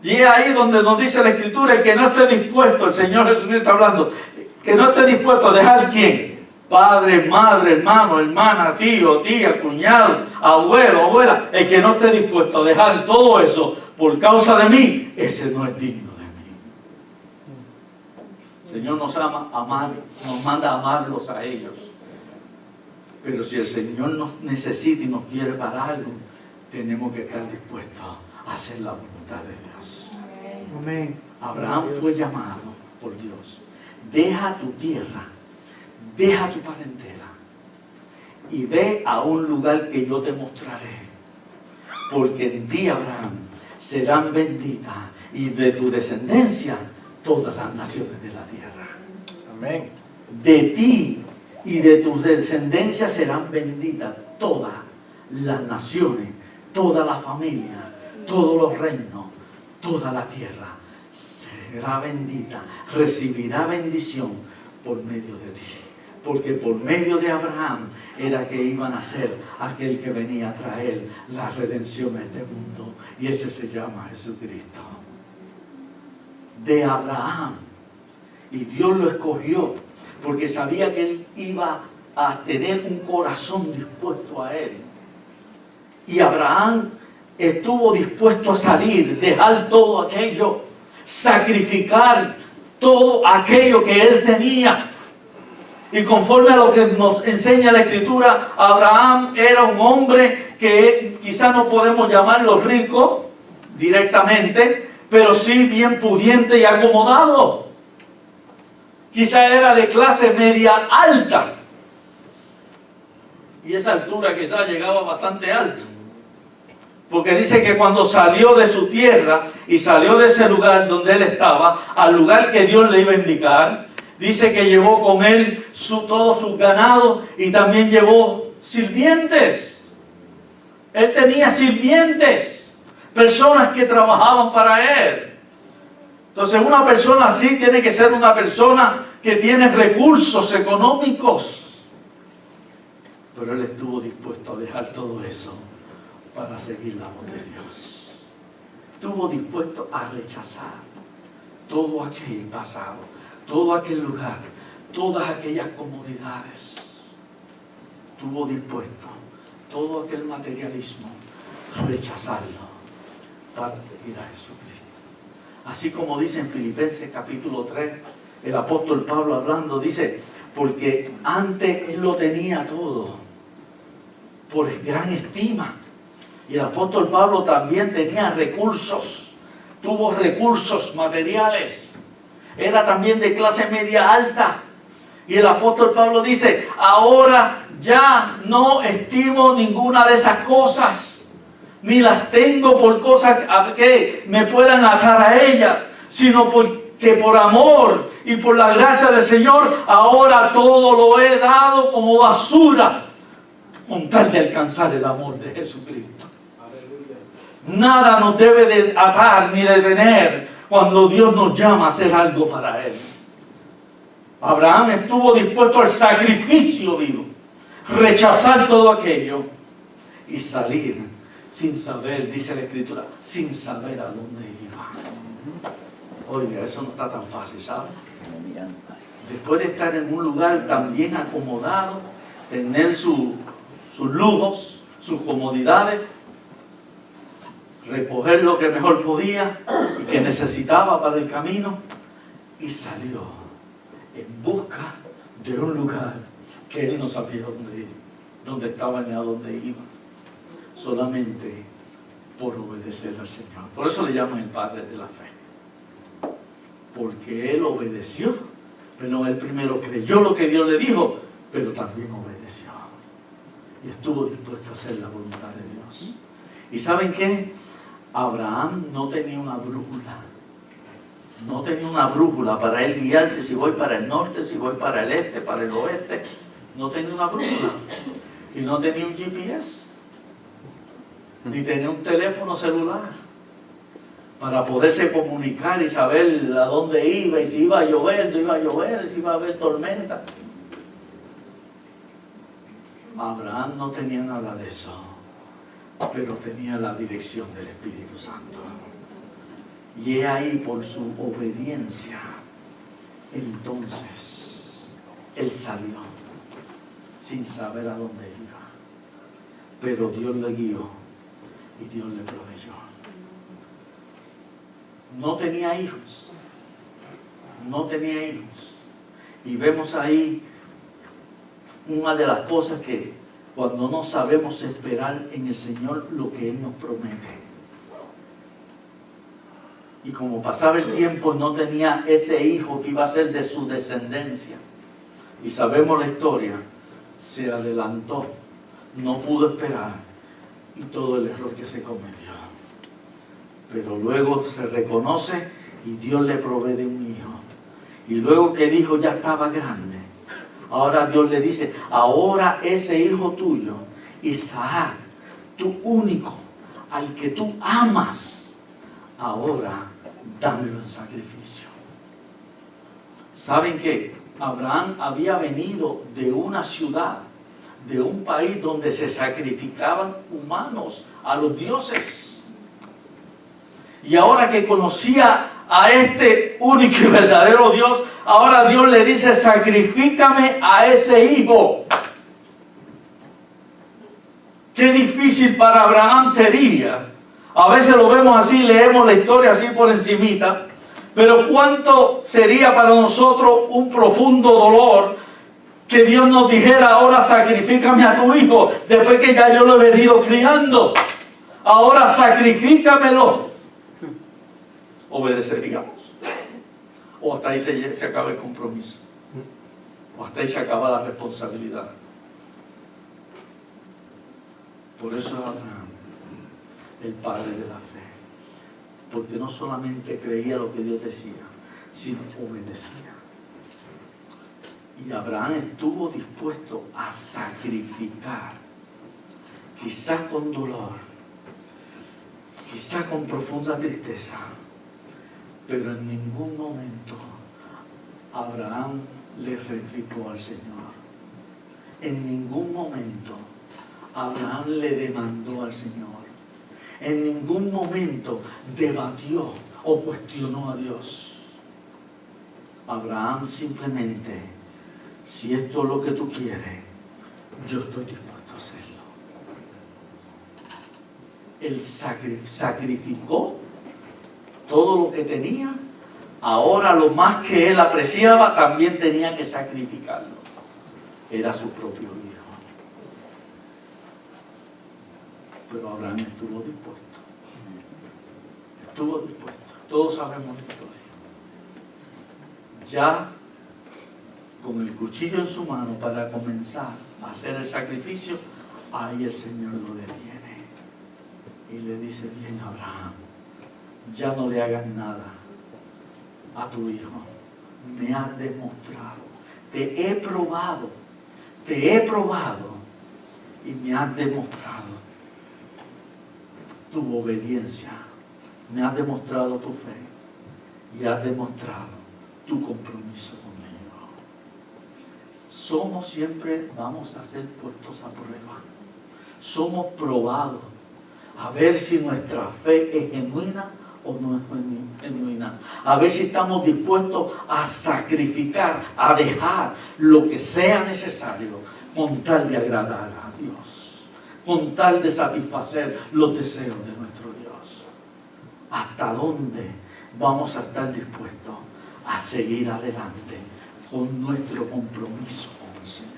Y es ahí donde nos dice la Escritura, el que no esté dispuesto, el Señor Jesucristo está hablando, que no esté dispuesto a dejar ¿quién? Padre, madre, hermano, hermana, tío, tía, cuñado, abuelo, abuela. El que no esté dispuesto a dejar todo eso por causa de mí, ese no es digno de mí. El Señor nos ama, nos manda a amarlos a ellos. Pero si el Señor nos necesita y nos quiere para algo, tenemos que estar dispuestos a hacer la voluntad de Dios. Amén. Abraham fue llamado por Dios. Deja tu tierra, deja tu parentela y ve a un lugar que yo te mostraré. Porque en ti, Abraham, serán benditas y de tu descendencia todas las naciones de la tierra. Amén. De ti y de tu descendencia serán benditas todas las naciones, toda la familia, todos los reinos, toda la tierra será bendita, recibirá bendición por medio de ti. Porque por medio de Abraham era que iban a ser aquel que venía a traer la redención a este mundo. Y ese se llama Jesucristo. De Abraham. Y Dios lo escogió porque sabía que él iba a tener un corazón dispuesto a él. Y Abraham estuvo dispuesto a salir, dejar todo aquello, sacrificar todo aquello que él tenía. Y conforme a lo que nos enseña la Escritura, Abraham era un hombre que quizás no podemos llamarlo rico, directamente, pero sí bien pudiente y acomodado. Quizá era de clase media alta. Y esa altura quizá llegaba bastante alto. Porque dice que cuando salió de su tierra y salió de ese lugar donde él estaba, al lugar que Dios le iba a indicar, dice que llevó con él todos sus ganados y también llevó sirvientes. Él tenía sirvientes, personas que trabajaban para él. Entonces una persona así tiene que ser una persona que tiene recursos económicos. Pero él estuvo dispuesto a dejar todo eso para seguir la voz de Dios. Estuvo dispuesto a rechazar todo aquel pasado, todo aquel lugar, todas aquellas comodidades. Estuvo dispuesto todo aquel materialismo a rechazarlo para seguir a Jesucristo. Así como dice en Filipenses capítulo 3, el apóstol Pablo hablando, dice, porque antes él lo tenía todo por gran estima. Y el apóstol Pablo también tenía recursos, tuvo recursos materiales, era también de clase media alta. Y el apóstol Pablo dice, ahora ya no estimo ninguna de esas cosas, ni las tengo por cosas que me puedan atar a ellas, sino porque por amor y por la gracia del Señor, ahora todo lo he dado como basura, con tal de alcanzar el amor de Jesucristo. Nada nos debe de atar ni detener cuando Dios nos llama a hacer algo para Él. Abraham estuvo dispuesto al sacrificio vivo, rechazar todo aquello y salir sin saber, dice la Escritura, sin saber a dónde iba. Oiga, eso no está tan fácil, ¿sabe? Después de estar en un lugar tan bien acomodado, tener sus lujos, sus comodidades, recoger lo que mejor podía y que necesitaba para el camino, y salió en busca de un lugar que él no sabía dónde ir, dónde estaba ni a dónde iba, solamente por obedecer al Señor. Por eso le llaman el Padre de la Fe, porque él obedeció, pero él primero creyó lo que Dios le dijo, pero también obedeció y estuvo dispuesto a hacer la voluntad de Dios. ¿Y saben qué? Abraham no tenía una brújula. No tenía una brújula para él guiarse si voy para el norte, si voy para el este, para el oeste. No tenía una brújula. Y no tenía un GPS. Ni tenía un teléfono celular para poderse comunicar y saber a dónde iba, y si iba a llover, no iba a llover, si iba a haber tormenta. Abraham no tenía nada de eso, pero tenía la dirección del Espíritu Santo. Y he ahí, por su obediencia, entonces él salió sin saber a dónde iba, pero Dios le guió y Dios le proveyó. No tenía hijos, y vemos ahí una de las cosas que cuando no sabemos esperar en el Señor lo que Él nos promete. Y como pasaba el tiempo, no tenía ese hijo que iba a ser de su descendencia. Y sabemos la historia, se adelantó, no pudo esperar, y todo el error que se cometió. Pero luego se reconoce y Dios le provee de un hijo. Y luego que el hijo ya estaba grande, ahora Dios le dice, ahora ese hijo tuyo, Isaac, tu único, al que tú amas, ahora dámelo en sacrificio. ¿Saben qué? Abraham había venido de una ciudad, de un país donde se sacrificaban humanos a los dioses. Y ahora que conocía a este único y verdadero Dios, ahora Dios le dice, sacrifícame a ese hijo. Qué difícil para Abraham sería. A veces lo vemos así, leemos la historia así por encimita, pero cuánto sería para nosotros un profundo dolor que Dios nos dijera, ahora sacrifícame a tu hijo, después que ya yo lo he venido criando. Ahora sacrifícamelo. obedeceríamos. O hasta ahí se acaba el compromiso. O hasta ahí se acaba la responsabilidad. Por eso Abraham, el padre de la fe, porque no solamente creía lo que Dios decía, sino obedecía. Y Abraham estuvo dispuesto a sacrificar, quizás con dolor, quizás con profunda tristeza, pero en ningún momento Abraham le replicó al Señor. En ningún momento Abraham le demandó al Señor. En ningún momento debatió o cuestionó a Dios. Abraham simplemente, si esto es lo que tú quieres, yo estoy dispuesto a hacerlo. Él sacrificó todo lo que tenía. Ahora lo más que él apreciaba también tenía que sacrificarlo. Era su propio hijo. Pero Abraham estuvo dispuesto. Estuvo dispuesto. Todos sabemos la historia. Ya con el cuchillo en su mano para comenzar a hacer el sacrificio, ahí el Señor lo detiene y le dice: bien, Abraham, ya no le hagas nada a tu hijo. Me has demostrado, te he probado y me has demostrado tu obediencia, me has demostrado tu fe y has demostrado tu compromiso conmigo. Somos siempre, vamos a ser puestos a prueba. Somos probados a ver si nuestra fe es genuina o no es genuina. A ver si estamos dispuestos a sacrificar, a dejar lo que sea necesario con tal de agradar a Dios, con tal de satisfacer los deseos de nuestro Dios. ¿Hasta dónde vamos a estar dispuestos a seguir adelante con nuestro compromiso con el Señor?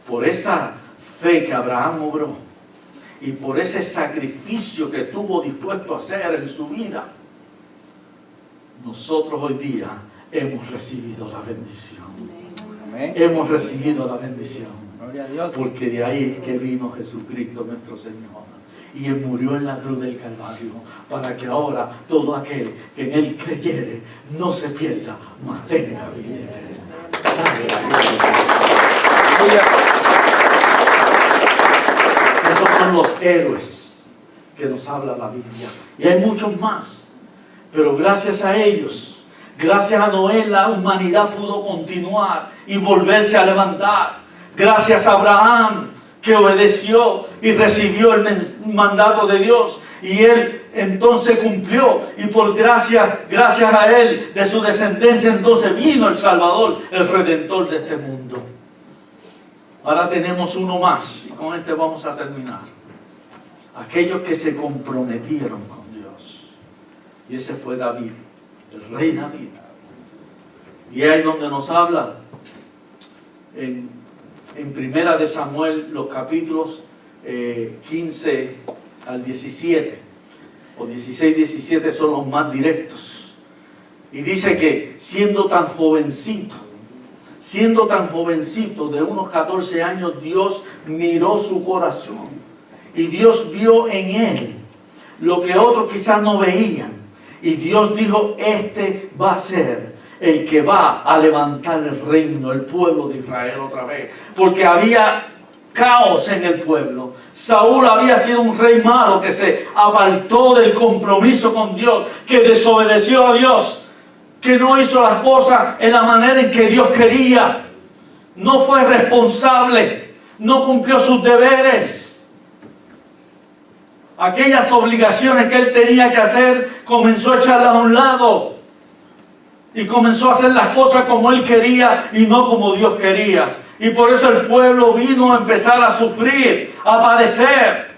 Por esa fe que Abraham obró y por ese sacrificio que estuvo dispuesto a hacer en su vida, nosotros hoy día hemos recibido la bendición. Amén. Hemos recibido la bendición. Gloria a Dios. Porque de ahí es que vino Jesucristo nuestro Señor. Y Él murió en la cruz del Calvario para que ahora todo aquel que en Él creyere no se pierda, mas tenga vida eterna. Esos son los héroes que nos habla la Biblia. Y hay muchos más. Pero gracias a ellos, gracias a Noé, la humanidad pudo continuar y volverse a levantar. Gracias a Abraham, que obedeció y recibió el mandato de Dios, y él entonces cumplió, y por gracias a él, de su descendencia, entonces vino el Salvador, el Redentor de este mundo. Ahora tenemos uno más, y con este vamos a terminar. Aquellos que se comprometieron con Dios, y ese fue David, el rey David. Y ahí donde nos habla en Primera de Samuel, los capítulos 15 al 17, o 16, 17 son los más directos. Y dice que siendo tan jovencito, de unos 14 años, Dios miró su corazón. Y Dios vio en él lo que otros quizás no veían. Y Dios dijo: este va a ser el que va a levantar el reino, el pueblo de Israel otra vez. Porque había caos en el pueblo. Saúl había sido un rey malo que se apartó del compromiso con Dios, que desobedeció a Dios, que no hizo las cosas en la manera en que Dios quería. No fue responsable, no cumplió sus deberes. Aquellas obligaciones que él tenía que hacer, comenzó a echarlas a un lado. Y comenzó a hacer las cosas como él quería y no como Dios quería. Y por eso el pueblo vino a empezar a sufrir, a padecer.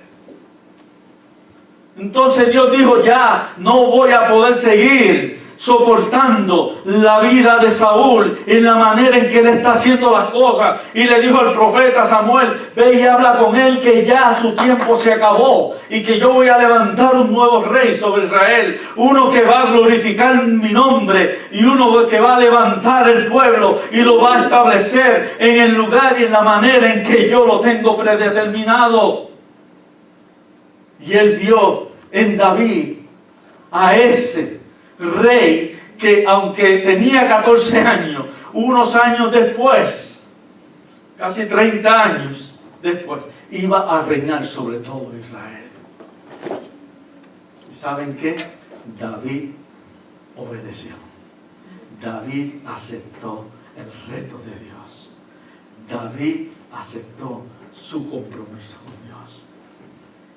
Entonces Dios dijo: ya no voy a poder seguir soportando la vida de Saúl y la manera en que él está haciendo las cosas. Y le dijo al profeta Samuel: ve y habla con él que ya su tiempo se acabó y que yo voy a levantar un nuevo rey sobre Israel, uno que va a glorificar mi nombre y uno que va a levantar el pueblo y lo va a establecer en el lugar y en la manera en que yo lo tengo predeterminado. Y él vio en David a ese rey que, aunque tenía 14 años, unos años después, casi 30 años después, iba a reinar sobre todo Israel. ¿Y saben qué? David obedeció. David aceptó el reto de Dios. David aceptó su compromiso con Dios.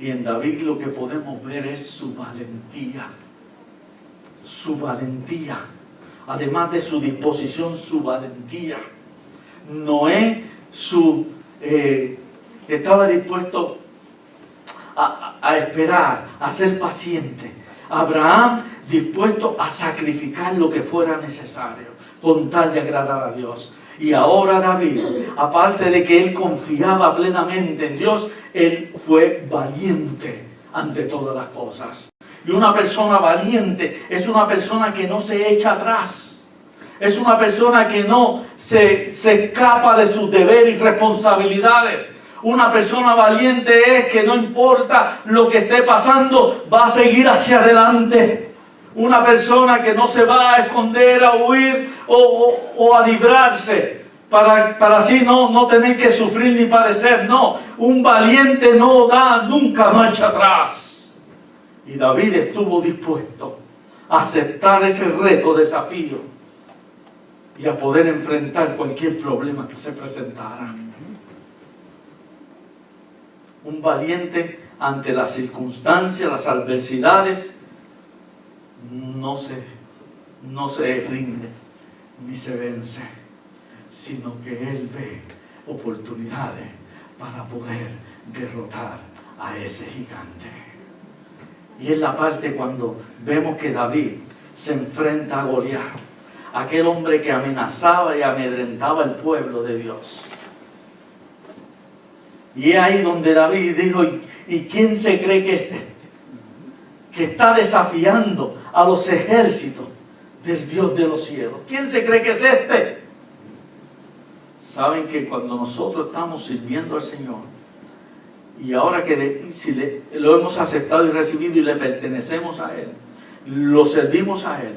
Y en David lo que podemos ver es su valentía. Su valentía. Además de su disposición, su valentía. Noé estaba dispuesto a esperar, a ser paciente. Abraham dispuesto a sacrificar lo que fuera necesario con tal de agradar a Dios. Y ahora David, aparte de que él confiaba plenamente en Dios, él fue valiente ante todas las cosas. Y una persona valiente es una persona que no se echa atrás. Es una persona que no se escapa de sus deberes y responsabilidades. Una persona valiente es que no importa lo que esté pasando, va a seguir hacia adelante. Una persona que no se va a esconder, a huir o a librarse para así no tener que sufrir ni padecer. No, un valiente no da nunca marcha atrás. Y David estuvo dispuesto a aceptar ese reto, desafío y a poder enfrentar cualquier problema que se presentara. Un valiente ante las circunstancias, las adversidades, no se rinde ni se vence, sino que él ve oportunidades para poder derrotar a ese gigante. Y es la parte cuando vemos que David se enfrenta a Goliat, aquel hombre que amenazaba y amedrentaba al pueblo de Dios. Y es ahí donde David dijo: ¿y quién se cree que está desafiando a los ejércitos del Dios de los cielos? ¿Quién se cree que es este? Saben que cuando nosotros estamos sirviendo al Señor, y ahora que lo hemos aceptado y recibido y le pertenecemos a Él, lo servimos a Él,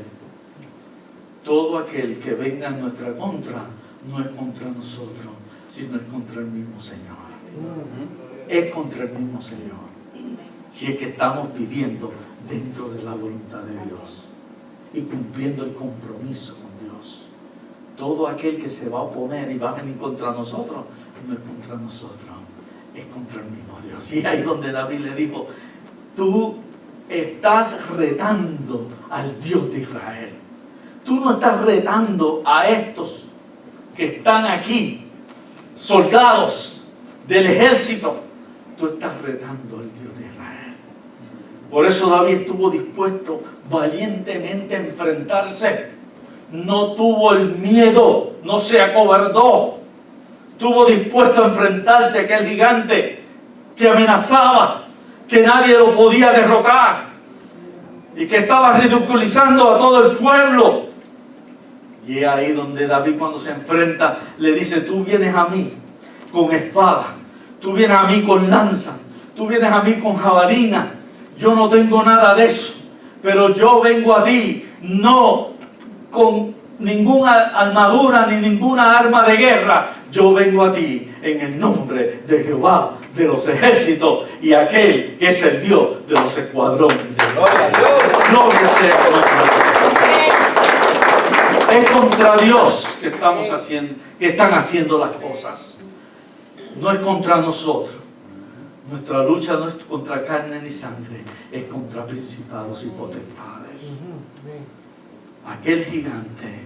todo aquel que venga en nuestra contra no es contra nosotros, sino es contra el mismo Señor. Es contra el mismo Señor. Si es que estamos viviendo dentro de la voluntad de Dios y cumpliendo el compromiso con Dios. Todo aquel que se va a oponer y va a venir contra nosotros, no es contra nosotros, es contra el mismo Dios. Y ahí donde David le dijo: tú estás retando al Dios de Israel. Tú no estás retando a estos que están aquí, soldados del ejército. Tú estás retando al Dios de Israel. Por eso David estuvo dispuesto valientemente a enfrentarse. No tuvo el miedo, no se acobardó. Estuvo dispuesto a enfrentarse a aquel gigante que amenazaba, que nadie lo podía derrotar y que estaba ridiculizando a todo el pueblo. Y es ahí donde David, cuando se enfrenta, le dice: tú vienes a mí con espada, tú vienes a mí con lanza, tú vienes a mí con jabalina. Yo no tengo nada de eso, pero yo vengo a ti no con ninguna armadura ni ninguna arma de guerra. Yo vengo a ti en el nombre de Jehová de los ejércitos y aquel que es el Dios de los escuadrones. Gloria sea a Dios. Es contra Dios que están haciendo las cosas. No es contra nosotros. Nuestra lucha no es contra carne ni sangre, es contra principados y potestades. Aquel gigante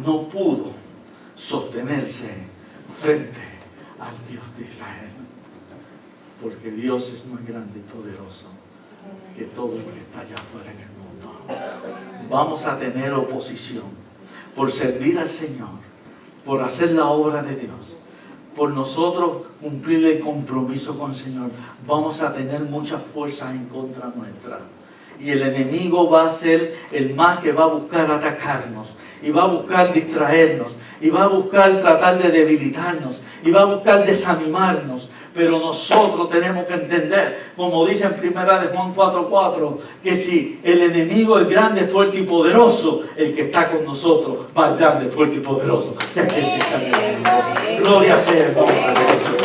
no pudo sostenerse frente al Dios de Israel, porque Dios es más grande y poderoso que todo lo que está allá afuera en el mundo. vamos a tener oposición por servir al Señor, por hacer la obra de Dios, por nosotros cumplir el compromiso con el Señor. Vamos a tener muchas fuerzas en contra nuestra. Y el enemigo va a ser el más que va a buscar atacarnos, y va a buscar distraernos, y va a buscar tratar de debilitarnos, y va a buscar desanimarnos. Pero nosotros tenemos que entender, como dice en 1 de Juan 4:4, que si el enemigo es grande, fuerte y poderoso, el que está con nosotros va grande, fuerte y poderoso que aquel que está en el enemigo. Gloria sea el nombre de Jesús.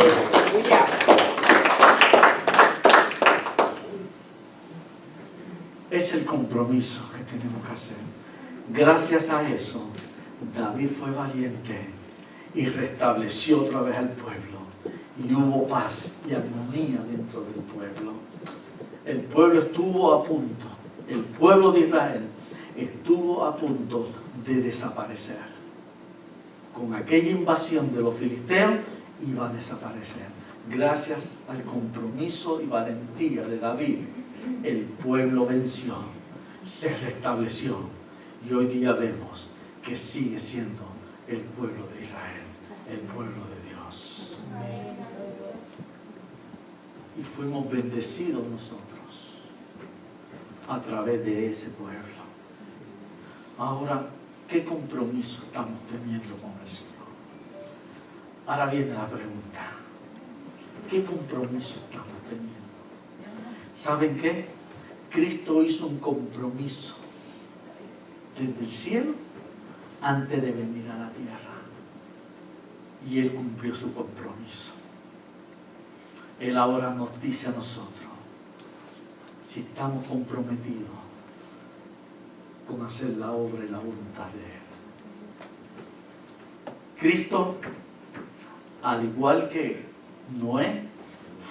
Es el compromiso que tenemos que hacer. Gracias a eso, David fue valiente y restableció otra vez al pueblo. Y hubo paz y armonía dentro del pueblo. El pueblo estuvo a punto, el pueblo de Israel estuvo a punto de desaparecer. Con aquella invasión de los filisteos iba a desaparecer. Gracias al compromiso y valentía de David, el pueblo venció, se restableció. Y hoy día vemos que sigue siendo el pueblo de Israel, el pueblo de Dios. Y fuimos bendecidos nosotros a través de ese pueblo. Ahora, ¿qué compromiso estamos teniendo con el Señor? Ahora viene la pregunta. ¿Qué compromiso estamos teniendo? ¿Saben qué? Cristo hizo un compromiso desde el cielo antes de venir a la tierra. Y Él cumplió su compromiso. Él ahora nos dice a nosotros si estamos comprometidos con hacer la obra y la voluntad de Él. Cristo, al igual que Noé,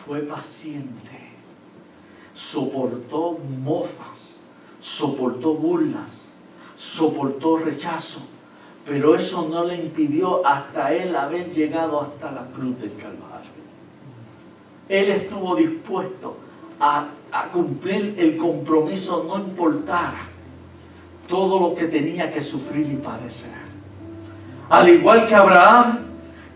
fue paciente, soportó mofas, soportó burlas, soportó rechazo, pero eso no le impidió hasta Él haber llegado hasta la cruz del Calvario. Él estuvo dispuesto a cumplir el compromiso, no importara todo lo que tenía que sufrir y padecer. Al igual que Abraham,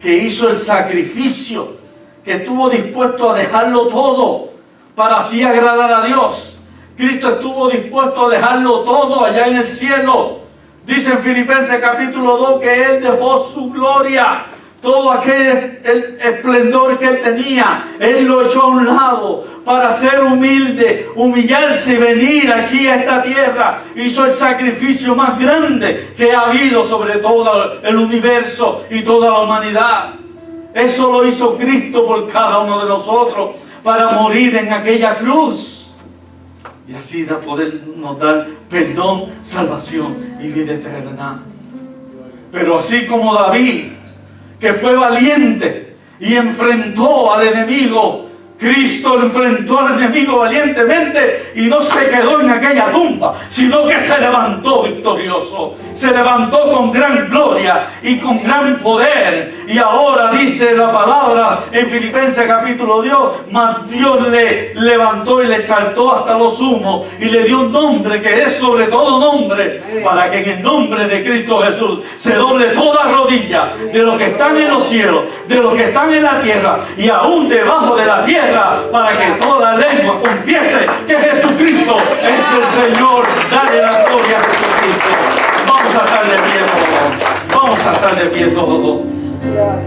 que hizo el sacrificio, que estuvo dispuesto a dejarlo todo para así agradar a Dios. Cristo estuvo dispuesto a dejarlo todo allá en el cielo. Dice en Filipenses capítulo 2 que Él dejó su gloria, todo aquel esplendor que Él tenía, Él lo echó a un lado para ser humilde, humillarse y venir aquí a esta tierra. Hizo el sacrificio más grande que ha habido sobre todo el universo y toda la humanidad. Eso lo hizo Cristo por cada uno de nosotros para morir en aquella cruz y así podernos dar perdón, salvación y vida eterna. Pero así como David, que fue valiente y enfrentó al enemigo, Cristo enfrentó al enemigo valientemente y no se quedó en aquella tumba, sino que se levantó victorioso, se levantó con gran gloria y con gran poder. Y ahora dice la palabra en Filipenses capítulo 2, mas Dios le levantó y le exaltó hasta lo sumo y le dio un nombre que es sobre todo nombre, para que en el nombre de Cristo Jesús se doble toda rodilla de los que están en los cielos, de los que están en la tierra y aún debajo de la tierra, para que toda lengua confiese que Jesucristo es el Señor. Dale la gloria a Jesucristo. Vamos a estar de pie todos. Vamos a estar de pie todos.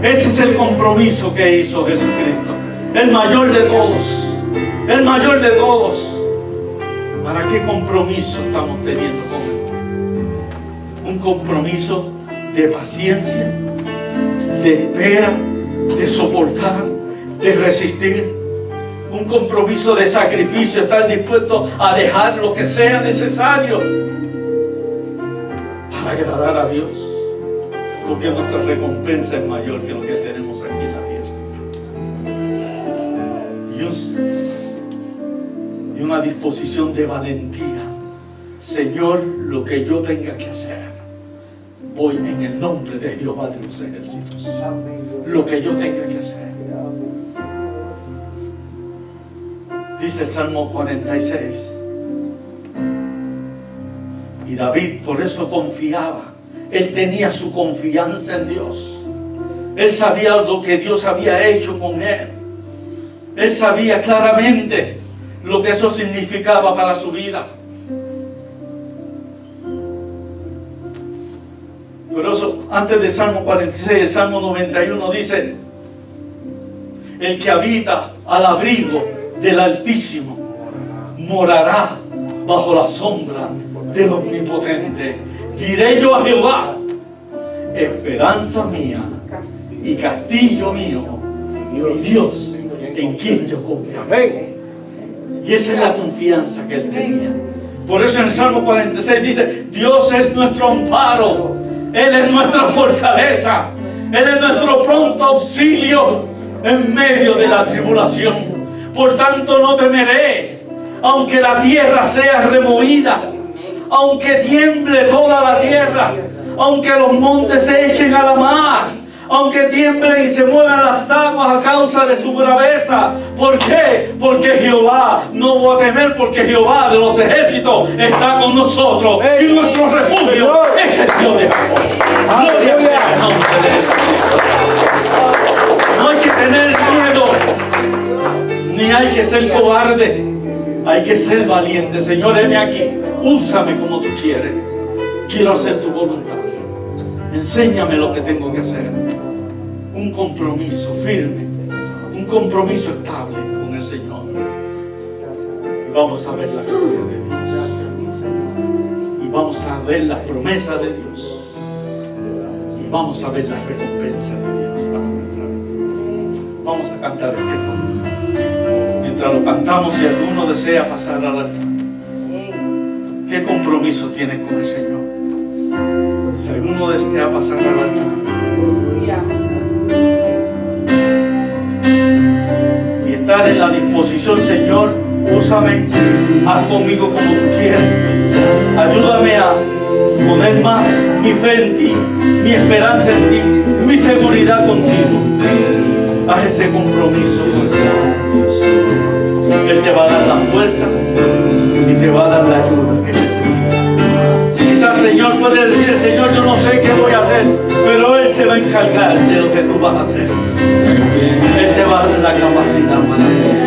Ese es el compromiso que hizo Jesucristo. El mayor de todos. El mayor de todos. ¿Para qué compromiso estamos teniendo con Él? Un compromiso de paciencia, de espera, de soportar, de resistir. Un compromiso de sacrificio, estar dispuesto a dejar lo que sea necesario para agradar a Dios, porque nuestra recompensa es mayor que lo que tenemos aquí en la tierra. Y una disposición de valentía. Señor, lo que yo tenga que hacer, voy en el nombre de Jehová de los ejércitos. Lo que yo tenga que hacer. Dice el Salmo 46, Y David por eso confiaba. Él tenía su confianza en Dios. Él sabía lo que Dios había hecho con él. Él sabía claramente lo que eso significaba para su vida. Por eso, antes del Salmo 46, el Salmo 91 dice: el que habita al abrigo del Altísimo morará bajo la sombra del Omnipotente. Diré yo a Jehová, esperanza mía y castillo mío, mi Dios, en quien yo confío. Y esa es la confianza que él tenía. Por eso en el Salmo 46 dice: Dios es nuestro amparo, Él es nuestra fortaleza, Él es nuestro pronto auxilio en medio de la tribulación. Por tanto no temeré, aunque la tierra sea removida, aunque tiemble toda la tierra, aunque los montes se echen a la mar, aunque tiemblen y se muevan las aguas a causa de su braveza. ¿Por qué? Porque Jehová, no voy a temer, porque Jehová de los ejércitos está con nosotros, y nuestro refugio es el Dios de Jacob. Gloria sea el nombre de Dios. No hay que tener miedo, ni hay que ser cobarde, hay que ser valiente. Señor, heme aquí, úsame como tú quieres. Quiero hacer tu voluntad. Enséñame lo que tengo que hacer. Un compromiso firme, un compromiso estable con el Señor. Y vamos a ver la gloria de Dios. Y vamos a ver las promesas de Dios. Y vamos a ver las recompensas de Dios para nuestra vida. Vamos a cantar este coro. Mientras lo cantamos, si alguno desea pasar al altar, ¿qué compromiso tienes con el Señor? Si alguno desea pasar al altar y estar en la disposición: Señor, úsame, haz conmigo como tú quieras, ayúdame a poner más mi fe en ti, mi esperanza en ti, mi seguridad contigo. Haz ese compromiso con el Señor. Él te va a dar la fuerza y te va a dar la ayuda que necesitas. Quizás, Señor, puede decir: Señor, yo no sé qué voy a hacer, pero Él se va a encargar de lo que tú vas a hacer. Él te va a dar la capacidad para hacerlo.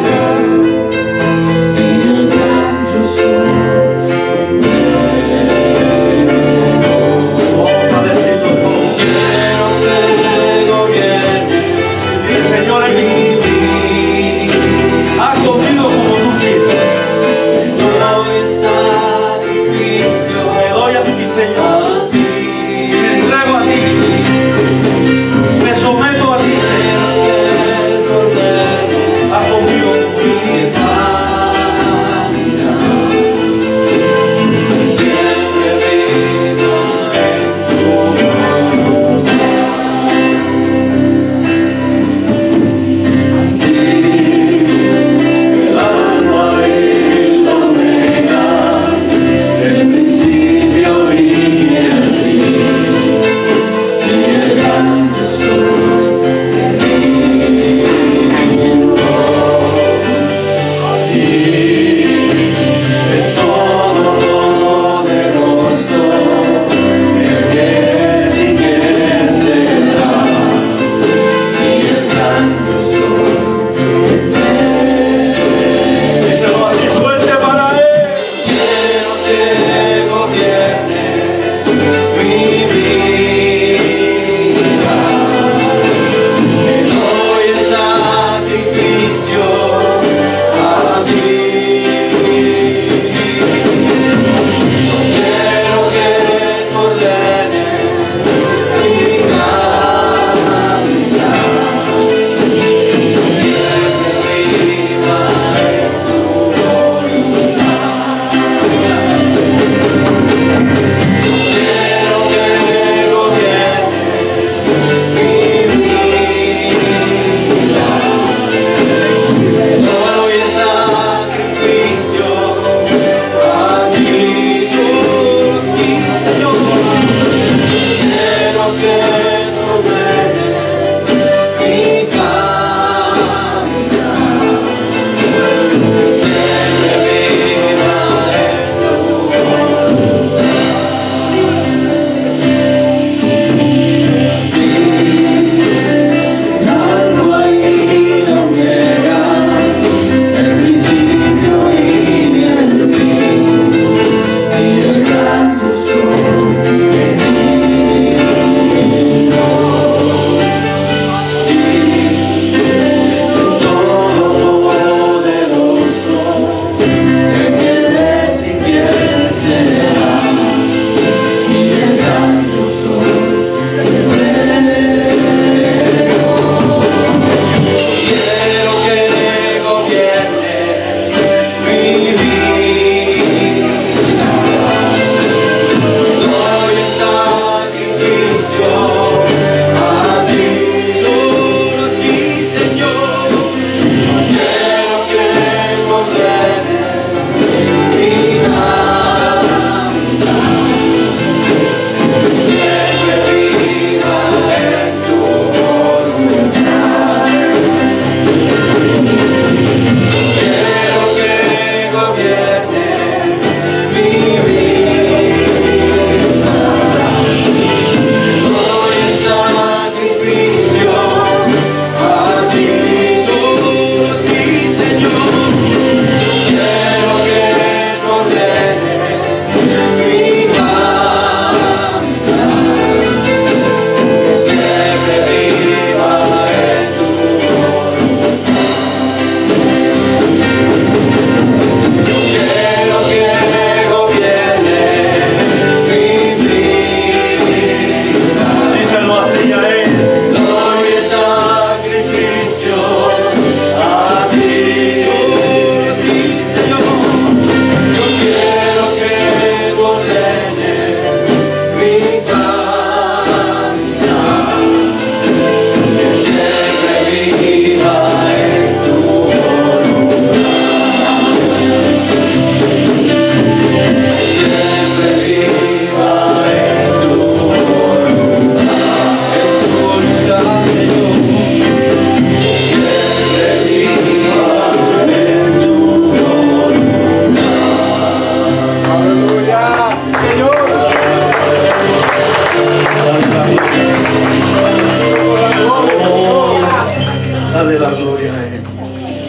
Vamos a decirlo todo. Dile: Señor, haz conmigo como tú quieres. Me doy a ti, Señor. Me entrego a ti. Me someto a ti, Señor.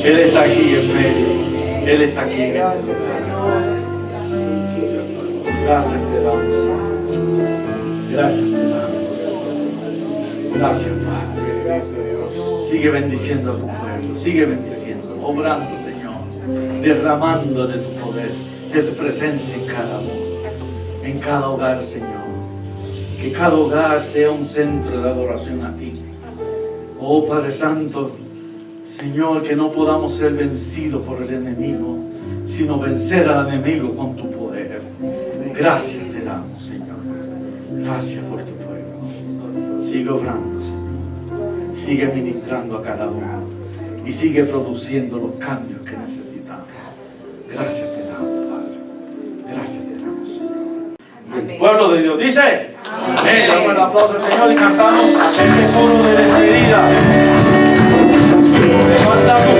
Él está aquí en medio. Él está aquí en medio. Gracias te damos, Señor. Gracias te damos. Gracias, Padre. Sigue bendiciendo a tu pueblo. Sigue bendiciendo, obrando, Señor. Derramando de tu poder, de tu presencia en cada uno. En cada hogar, Señor. Que cada hogar sea un centro de adoración a ti. Oh Padre Santo, Señor, que no podamos ser vencidos por el enemigo, sino vencer al enemigo con tu poder. Gracias te damos, Señor. Gracias por tu pueblo. Sigue obrando, Señor. Sigue ministrando a cada uno. Y sigue produciendo los cambios que necesitamos. Gracias te damos, Padre. Gracias te damos, Señor. El pueblo de Dios dice: amén. Damos el aplauso al Señor y cantamos este coro de despedida. Levantamos